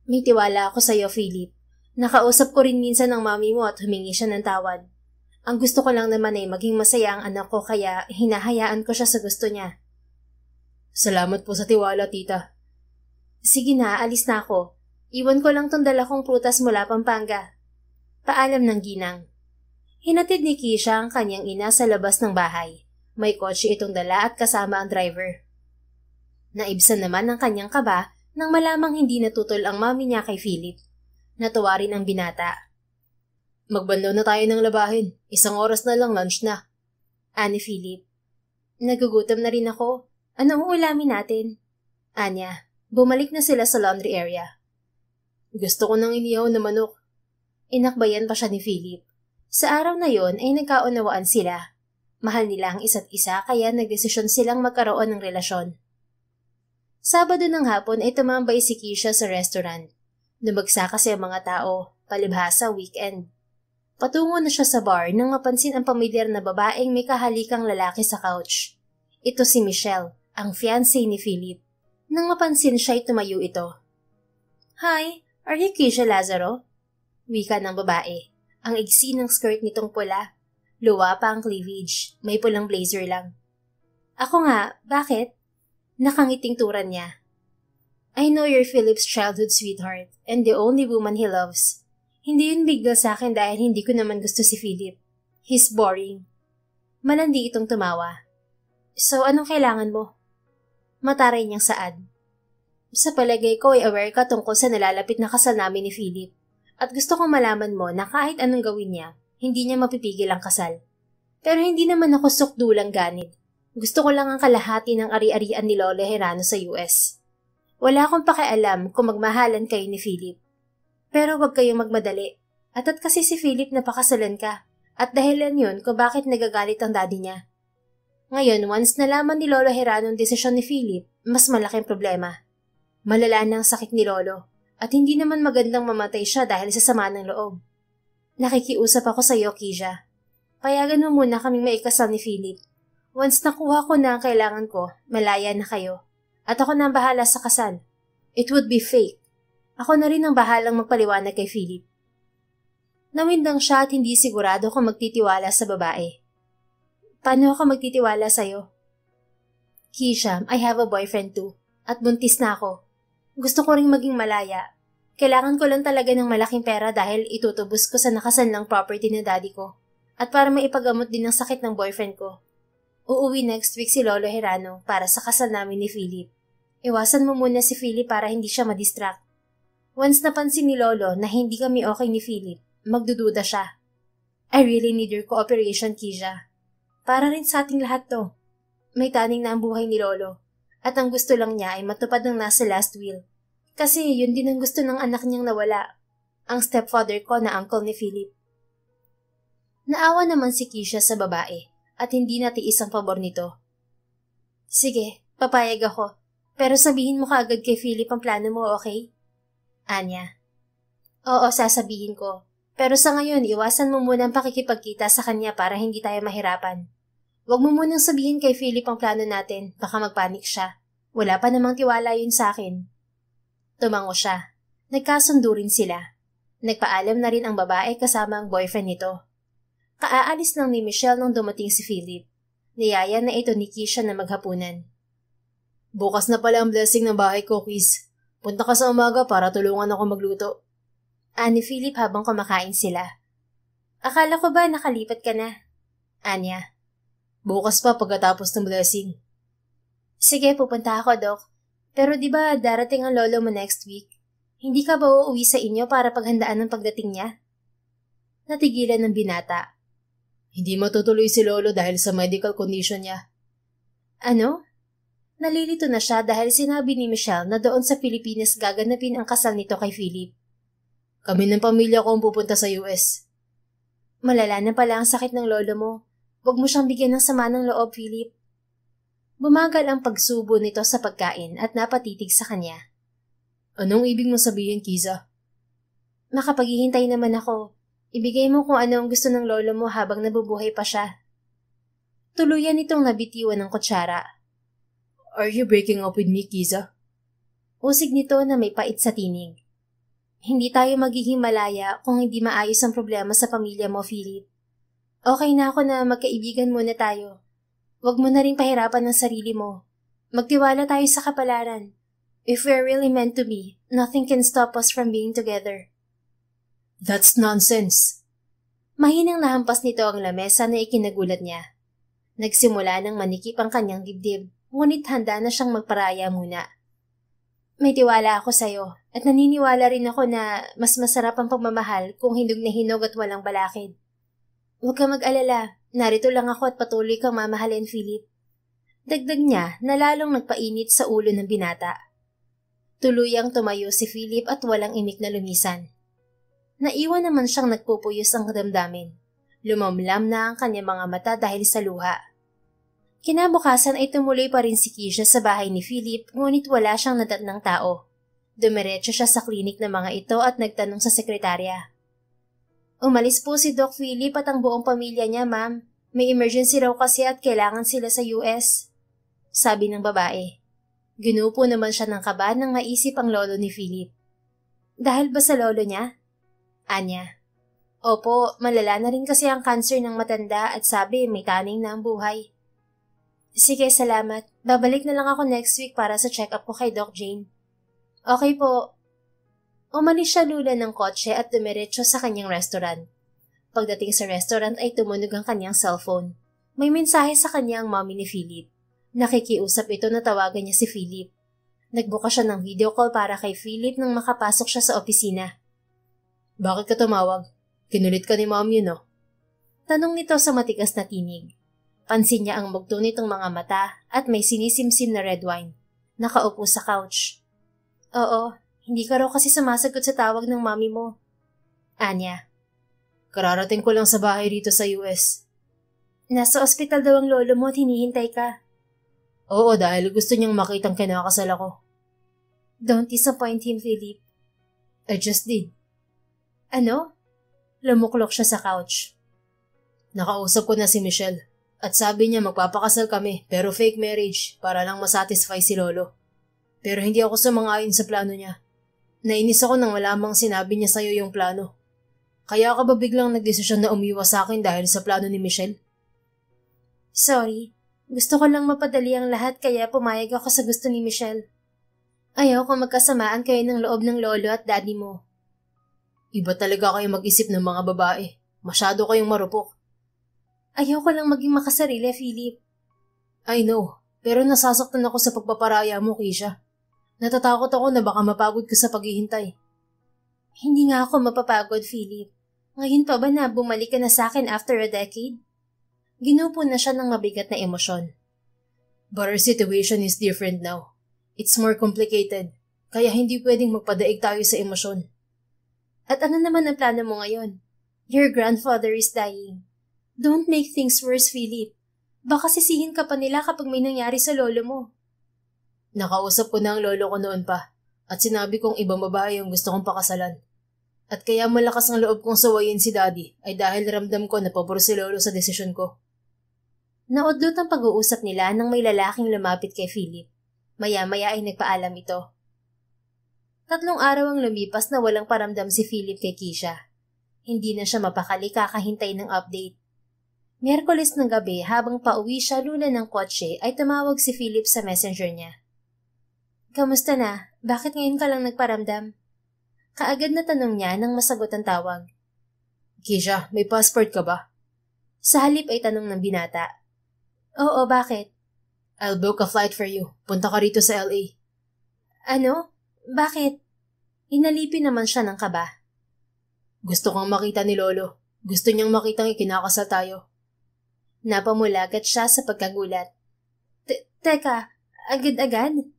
May tiwala ako sa iyo, Philip. Nakausap ko rin minsan ng mami mo at humingi siya ng tawad. Ang gusto ko lang naman ay maging masaya ang anak ko kaya hinahayaan ko siya sa gusto niya. Salamat po sa tiwala, tita. Sige na, alis na ako. Iwan ko lang tong dala kong prutas mula Pampanga. Paalam ng ginang. Hinatid ni Kisha ang kanyang ina sa labas ng bahay. May kotse itong dala at kasama ang driver. Naibsan naman ang kanyang kaba nang malamang hindi natutol ang mami niya kay Philip. Natuwa rin ang binata. Magbandaw na tayo ng labahin. 1 oras na lang, lunch na. Ani Philip. Nagugutom na rin ako. Anong ulamin natin? Anya, bumalik na sila sa laundry area. Gusto ko nang inihaw na manok. Inakbayan pa siya ni Philip. Sa araw na yon ay nagkaunawaan sila. Mahal nila ang isa't isa kaya nagdesisyon silang magkaroon ng relasyon. Sabado ng hapon ay tumambay si Kisha sa restaurant. Lumagsa kasi ang mga tao, palibhasa weekend. Patungo na siya sa bar nang mapansin ang pamilyar na babaeng may kahalikang lalaki sa couch. Ito si Michelle, ang fiancé ni Philip. Nang mapansin siya'y tumayo ito. Hi, are you Keisha Lazaro? Wika ng babae. Ang igsi ng skirt nitong pula. Luwa pa ang cleavage. May pulang blazer lang. Ako nga, bakit? Nakangiting turan niya. I know you're Philip's childhood sweetheart and the only woman he loves. Hindi yun big deal sa akin dahil hindi ko naman gusto si Philip. He's boring. Malandi itong tumawa. So, anong kailangan mo? Mataray niyang saad. Sa palagay ko ay aware ka tungkol sa nalalapit na kasal namin ni Philip. At gusto kong malaman mo na kahit anong gawin niya, hindi niya mapipigil ang kasal. Pero hindi naman ako sukdulang ganid. Gusto ko lang ang kalahati ng ari-arian ni Lolo Herano sa US. Wala akong pakialam kung magmahalan kayo ni Philip. Pero huwag kayong magmadali. At kasi si Philip napakasalan ka. At dahilan yun kung bakit nagagalit ang daddy niya. Ngayon, once nalaman ni Lolo Herano ang desisyon ni Philip, mas malaking problema. Malala na ang sakit ni Lolo. At hindi naman magandang mamatay siya dahil sa sama ng loob. Nakikiusap ako sa iyo, Keisha. Payagan mo muna kaming maikasal ni Philip. Once nakuha ko na ang kailangan ko, malaya na kayo. At ako na ang bahala sa kasal. It would be fake. Ako na rin ang bahalang magpaliwanag kay Philip. Nawindang siya at hindi sigurado kung magtitiwala sa babae. Paano ako magtitiwala sa'yo? Keisha, I have a boyfriend too. At buntis na ako. Gusto ko ring maging malaya. Kailangan ko lang talaga ng malaking pera dahil itutubos ko sa nakasanlang property ng daddy ko. At para maipagamot din ang sakit ng boyfriend ko. Uuwi next week si Lolo Herano para sa kasal namin ni Philip. Iwasan mo muna si Philip para hindi siya madistract. Once napansin ni Lolo na hindi kami okay ni Philip, magdududa siya. I really need your cooperation, Keisha. Para rin sa ating lahat to. May taning na ang buhay ni Lolo. At ang gusto lang niya ay matupad ng nasa last will. Kasi yun din ang gusto ng anak niyang nawala. Ang stepfather ko na uncle ni Philip. Naawa naman si Keisha sa babae at hindi natiis ang pabor nito. Sige, papayag ako. Pero sabihin mo kaagad kay Philip ang plano mo, okay? Anya. Oo, sasabihin ko. Pero sa ngayon, iwasan mo muna ang pakikipagkita sa kanya para hindi tayo mahirapan. Huwag mo munang sabihin kay Philip ang plano natin, baka magpanik siya. Wala pa namang tiwala yun sa akin. Tumango siya. Nagkasundo rin sila. Nagpaalam na rin ang babae kasama ang boyfriend nito. Kaaalis lang ni Michelle nang dumating si Philip. Niyaya na ito ni Keisha na maghapunan. Bukas na pala ang blessing ng bahay ko, Kiz. Punta ka sa umaga para tulungan ako magluto. Ani Philip habang kumakain sila. Akala ko ba nakalipat ka na? Anya. Bukas pa pagkatapos ng blessing. Sige, pupunta ako, Doc. Pero di ba darating ang lolo mo next week? Hindi ka ba uuwi sa inyo para paghandaan ng pagdating niya? Natigilan ng binata. Hindi matutuloy si lolo dahil sa medical condition niya. Ano? Nalilito na siya dahil sinabi ni Michelle na doon sa Pilipinas gaganapin ang kasal nito kay Philip. Kami ng pamilya ko ang pupunta sa US. Malala na pala ang sakit ng lolo mo. Huwag mo siyang bigyan ng sama ng loob, Philip. Bumagal ang pagsubo nito sa pagkain at napatitig sa kanya. Anong ibig mo sabihin, Kiza? Makapaghihintay naman ako. Ibigay mo kung ano ang gusto ng lolo mo habang nabubuhay pa siya. Tuluyan itong nabitiwan ng kutsara. Are you breaking up with me, Kiza? Usig nito na may pait sa tinig. Hindi tayo magiging malaya kung hindi maayos ang problema sa pamilya mo, Philip. Okay na ako na magkaibigan muna tayo. Huwag mo na rin pahirapan ang sarili mo. Magtiwala tayo sa kapalaran. If we're really meant to be, nothing can stop us from being together. That's nonsense. Mahinang nahampas nito ang lamesa na ikinagulat niya. Nagsimula ng manikip ang kanyang dibdib, ngunit handa na siyang magparaya muna. May tiwala ako sa'yo at naniniwala rin ako na mas masarap ang pagmamahal kung hinog na hinog at walang balakid. Huwag ka mag-alala, narito lang ako at patuloy kang mamahalin, Philip. Dagdag niya na lalong nagpainit sa ulo ng binata. Tuluyang tumayo si Philip at walang imik na lumisan. Naiwan naman siyang nagpupuyos ang damdamin. Lumamlam na ang kanyang mga mata dahil sa luha. Kinabukasan ay tumuloy pa rin si Keisha sa bahay ni Philip ngunit wala siyang nadatnang tao. Dumiretso siya sa klinik ng mga ito at nagtanong sa sekretarya. Umalis po si Doc Philip at ang buong pamilya niya, ma'am. May emergency raw kasi at kailangan sila sa US. Sabi ng babae. Ginupo naman siya ng kaba nang maisip ang lolo ni Philip. Dahil ba sa lolo niya? Anya. Opo, malala na rin kasi ang cancer ng matanda at sabi may taning na ang buhay. Sige, salamat. Babalik na lang ako next week para sa check-up ko kay Doc Jane. Okay po. Umalis siya lula ng kotse at dumiretso sa kanyang restaurant. Pagdating sa restaurant ay tumunog ang kanyang cellphone. May mensahe sa kanya ang mommy ni Philip. Nakikiusap ito na tawagan niya si Philip. Nagbuka siya ng video call para kay Philip nang makapasok siya sa opisina. Bakit ka tumawag? Kinulit ka ni mom yun, no? Tanong nito sa matigas na tinig. Pansin niya ang mugto nitong mga mata at may sinisimsim na red wine. Nakaupo sa couch. Oo, hindi ka raw kasi sumasagot sa tawag ng mami mo. Anya. Kararating ko lang sa bahay rito sa US. Nasa ospital daw ang lolo mo at hinihintay ka. Oo, dahil gusto niyang makitang kinakasal ako. Don't disappoint him, Philip. I just did. Ano? Lumuklok siya sa couch. Nakausap ko na si Michelle at sabi niya magpapakasal kami pero fake marriage para lang masatisfy si lolo. Pero hindi ako sumang-ayon sa plano niya. Nainis ako nang malamang sinabi niya sa'yo yung plano. Kaya ka ba biglang nagdesisyon na umiwas sa akin dahil sa plano ni Michelle? Sorry. Gusto ko lang mapadali ang lahat kaya pumayag ako sa gusto ni Michelle. Ayaw ko magkasamaan kayo ng loob ng lolo at daddy mo. Iba talaga kayo mag-isip ng mga babae. Masyado kayong marupok. Ayaw ko lang maging makasarili, Philip. I know, pero nasasaktan ako sa pagpaparaya mo, Keisha. Natatakot ako na baka mapagod ka sa paghihintay. Hindi nga ako mapapagod, Philip. Ngayon pa ba na bumalik ka na sa akin after a decade? Ginupo na siya ng mabigat na emosyon. But our situation is different now. It's more complicated, kaya hindi pwedeng magpadaig tayo sa emosyon. At ano naman ang plano mo ngayon? Your grandfather is dying. Don't make things worse, Philip. Baka sisihin ka pa nila kapag may nangyari sa lolo mo. Nakausap ko na ang lolo ko noon pa at sinabi kong ibang babae yung gusto kong pakasalan. At kaya malakas ang loob kong sawayin si daddy ay dahil ramdam ko na pabor si lolo sa desisyon ko. Naudlot ang pag-uusap nila nang may lalaking lumapit kay Philip. Maya-maya ay nagpaalam ito. 3 araw ang lumipas na walang paramdam si Philip kay Keisha. Hindi na siya mapakali kakahintay ng update. Miyerkules ng gabi habang pauwi siya lula ng kotse ay tumawag si Philip sa messenger niya. Kamusta na? Bakit ngayon ka lang nagparamdam? Kaagad na tanong niya nang masagot ang tawag. Keisha, may passport ka ba? Sa halip ay tanong ng binata. Oo, bakit? I'll book a flight for you. Punta ka rito sa LA. Ano? Bakit? Inalipin naman siya ng kaba. Gusto kang makita ni Lolo. Gusto niyang makitang ikinakasal tayo. Napamulagat siya sa pagkagulat. Teka, agad-agad?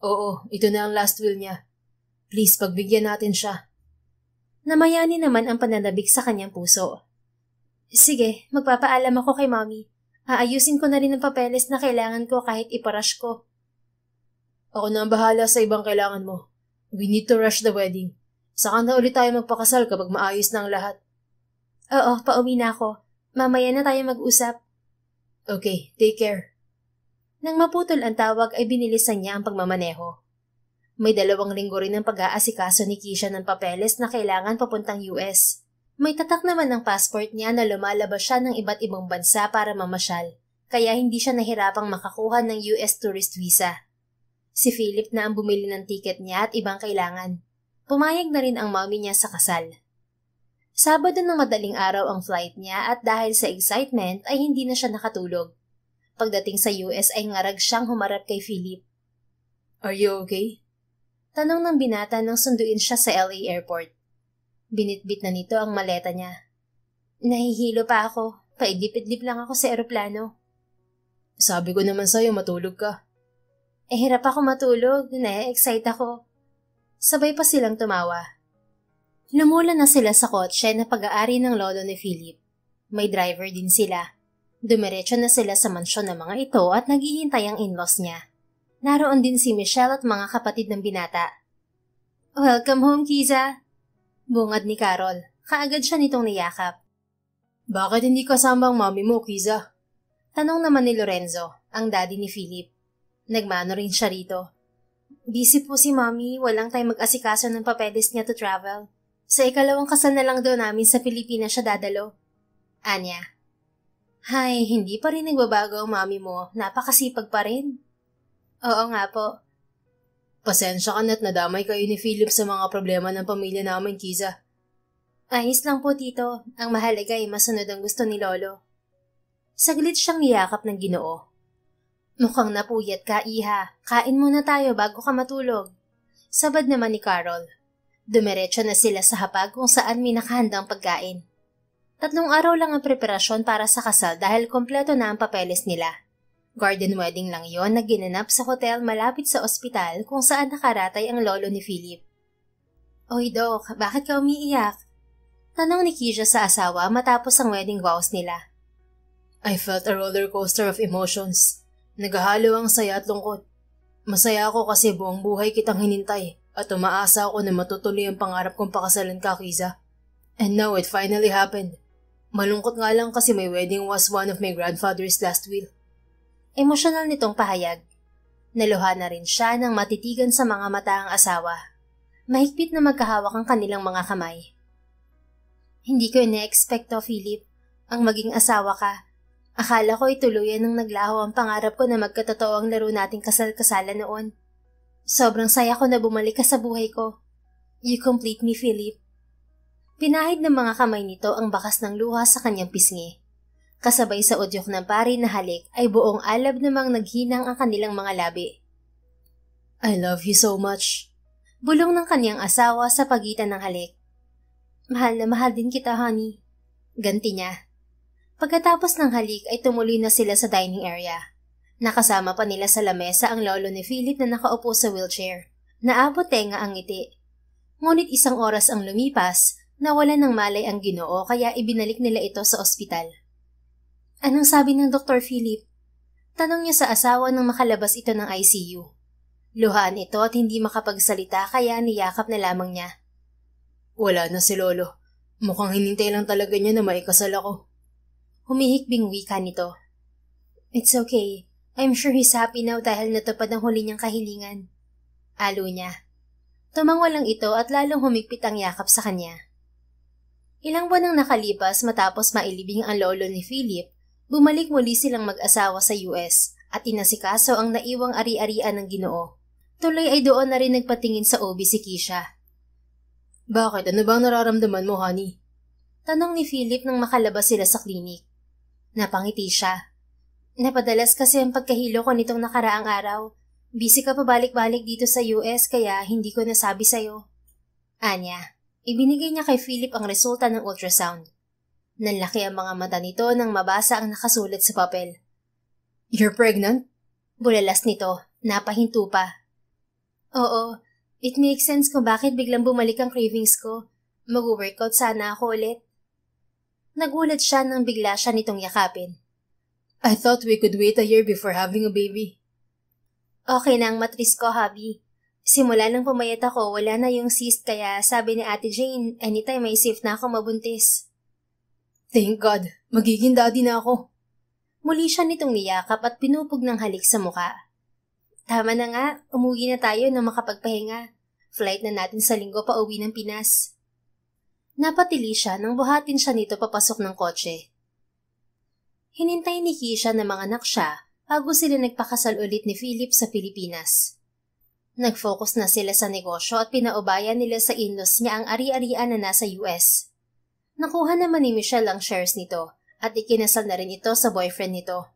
Oo, ito na ang last will niya. Please, pagbigyan natin siya. Namayani naman ang pananabik sa kanyang puso. Sige, magpapaalam ako kay Mommy. Aayusin ko na rin ang papeles na kailangan ko kahit iparush ko. Ako na ang bahala sa ibang kailangan mo. We need to rush the wedding. Saka na ulit tayo magpakasal kapag maayos na ang lahat. Oo, pauwi na ako. Mamaya na tayo mag-usap. Okay, take care. Nang maputol ang tawag ay binilisan niya ang pagmamaneho. May 2 linggo rin ang pag-aasikaso ni Keisha ng papeles na kailangan papuntang US. May tatak naman ng passport niya na lumalabas siya ng iba't ibang bansa para mamasyal, kaya hindi siya nahirapang makakuha ng US tourist visa. Si Philip na ang bumili ng tiket niya at ibang kailangan. Pumayag na rin ang mommy niya sa kasal. Sabado ng madaling araw ang flight niya at dahil sa excitement ay hindi na siya nakatulog. Pagdating sa US ay ngarag siyang humarap kay Philip. Are you okay? Tanong ng binata nang sunduin siya sa LA airport. Binitbit na nito ang maleta niya. Nahihilo pa ako. Paidlip-idlip lang ako sa eroplano. Sabi ko naman sa'yo matulog ka. Hirap ako matulog. Na-excite ako. Sabay pa silang tumawa. Lumula na sila sa kotse na pag-aari ng lolo ni Philip. May driver din sila. Dumiretso na sila sa mansyon ng mga ito at naghihintay ang in-laws niya. Naroon din si Michelle at mga kapatid ng binata. Welcome home, Kiza! Bungad ni Carol. Kaagad siya nitong niyakap. Bakit hindi kasama ang mami mo, Kiza? Tanong naman ni Lorenzo, ang daddy ni Philip. Nagmano rin siya rito. Busy po si Mommy, walang time mag-asikaso ng papeles niya to travel. Sa ikalawang kasal na lang daw namin sa Pilipinas siya dadalo. Anya. Hay, hindi pa rin nagbabago ang Mommy mo. Napakasipag pa rin. Oo nga po. Pasensya ka na't nadamay kayo ni Philip sa mga problema ng pamilya namin, Kiza. Ayos lang po, Tito. Ang mahalaga ay masunod ang gusto ni Lolo. Saglit siyang niyakap ng Ginoo. Mukhang napuyat ka, Iha. Kain muna tayo bago ka matulog. Sabad naman ni Carol. Dumiretso na sila sa hapag kung saan may nakahandang pagkain. 3 araw lang ang preparasyon para sa kasal dahil kompleto na ang papeles nila. Garden wedding lang yon na ginanap sa hotel malapit sa ospital kung saan nakaratay ang lolo ni Philip. Oy, Doc, bakit ka umiiyak? Tanong ni Keisha sa asawa matapos ang wedding vows nila. I felt a roller coaster of emotions. Naghahalo ang saya at lungkot. Masaya ako kasi buong buhay kitang hinintay at umaasa ako na matutuloy ang pangarap kong pakasalan ka, Kiza. And now it finally happened. Malungkot nga lang kasi my wedding was one of my grandfather's last will. Emosyonal nitong pahayag. Naluha na rin siya nang matitigan sa mga mata ang asawa. Mahigpit na magkahawak ang kanilang mga kamay. Hindi ko ina-expect to, Philip. Ang maging asawa ka. Akala ko ituluyan nang naglaho ang pangarap ko na magkatotoo ang laro nating kasal-kasalan noon. Sobrang saya ko na bumalik ka sa buhay ko. You complete me, Philip. Pinahid ng mga kamay nito ang bakas ng luha sa kanyang pisngi. Kasabay sa udyok ng pari na halik ay buong alab namang naghinang ang kanilang mga labi. I love you so much. Bulong ng kanyang asawa sa pagitan ng halik. Mahal na mahal din kita, honey. Ganti niya. Pagkatapos ng halik ay tumuloy na sila sa dining area. Nakasama pa nila sa lamesa ang lolo ni Philip na nakaupo sa wheelchair. Naabot tenga ang ngiti. Ngunit 1 oras ang lumipas, nawala ng malay ang Ginoo kaya ibinalik nila ito sa ospital. Anong sabi ng Dr. Philip? Tanong niya sa asawa nang makalabas ito ng ICU. Luhaan ito at hindi makapagsalita kaya niyakap na lamang niya. Wala na si Lolo. Mukhang hinintay lang talaga niya na maikasal ako. Humihikbing wika nito. It's okay. I'm sure he's happy now dahil natupad ang huli niyang kahilingan. Alo niya. Tumangwa lang ito at lalong humigpit ang yakap sa kanya. Ilang buwan ang nakalipas matapos mailibing ang lolo ni Philip, bumalik muli silang mag-asawa sa US at inasikaso ang naiwang ari-arian ng Ginoo. Tuloy ay doon na rin nagpatingin sa OB si Keisha. Bakit? Ano bang nararamdaman mo, honey? Tanong ni Philip nang makalabas sila sa klinik. Napangiti siya. Napadalas kasi ang pagkahilo ko nitong nakaraang araw. Busy ka pabalik-balik dito sa US kaya hindi ko nasabi sa'yo. Anya, ibinigay niya kay Philip ang resulta ng ultrasound. Nanlaki ang mga mata nito nang mabasa ang nakasulat sa papel. You're pregnant? Bulalas nito, napahinto pa. Oo, it makes sense kung bakit biglang bumalik ang cravings ko. Mag-workout sana ako ulit. Nagulat siya nang bigla siya nitong yakapin. I thought we could wait a year before having a baby. Okay na ang matris ko, hubby. Simula nang pumayat ako, wala na yung cyst kaya sabi ni Ate Jane, anytime may safe na ako mabuntis. Thank God, magiging daddy na ako. Muli siya nitong niyakap at pinupog ng halik sa muka. Tama na nga, umuwi na tayo na makapagpahinga. Flight na natin sa linggo pa uwi ng Pinas. Napatili siya nang buhatin siya nito papasok ng kotse. Hinintay ni Keisha na manganak siya bago sila nagpakasal ulit ni Philip sa Pilipinas. Nag-focus na sila sa negosyo at pinaubayan nila sa in-laws niya ang ari-arian na nasa US. Nakuha naman ni Michelle ang shares nito at ikinasal na rin ito sa boyfriend nito.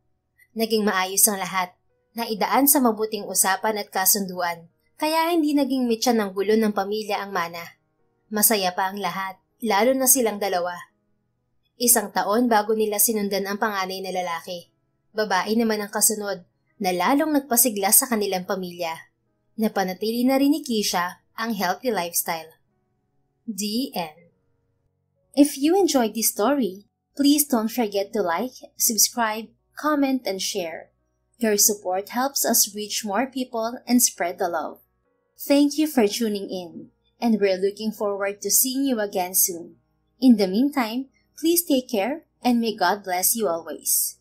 Naging maayos ang lahat, naidaan sa mabuting usapan at kasunduan, kaya hindi naging mitya ng gulo ng pamilya ang mana. Masaya pa ang lahat, lalo na silang dalawa. 1 taon bago nila sinundan ang panganay na lalaki. Babae naman ang kasunod, na lalong nagpasigla sa kanilang pamilya. Napanatili na rin ni Keisha ang healthy lifestyle. The end. If you enjoyed this story, please don't forget to like, subscribe, comment, and share. Your support helps us reach more people and spread the love. Thank you for tuning in, and we're looking forward to seeing you again soon. In the meantime, please take care and may God bless you always.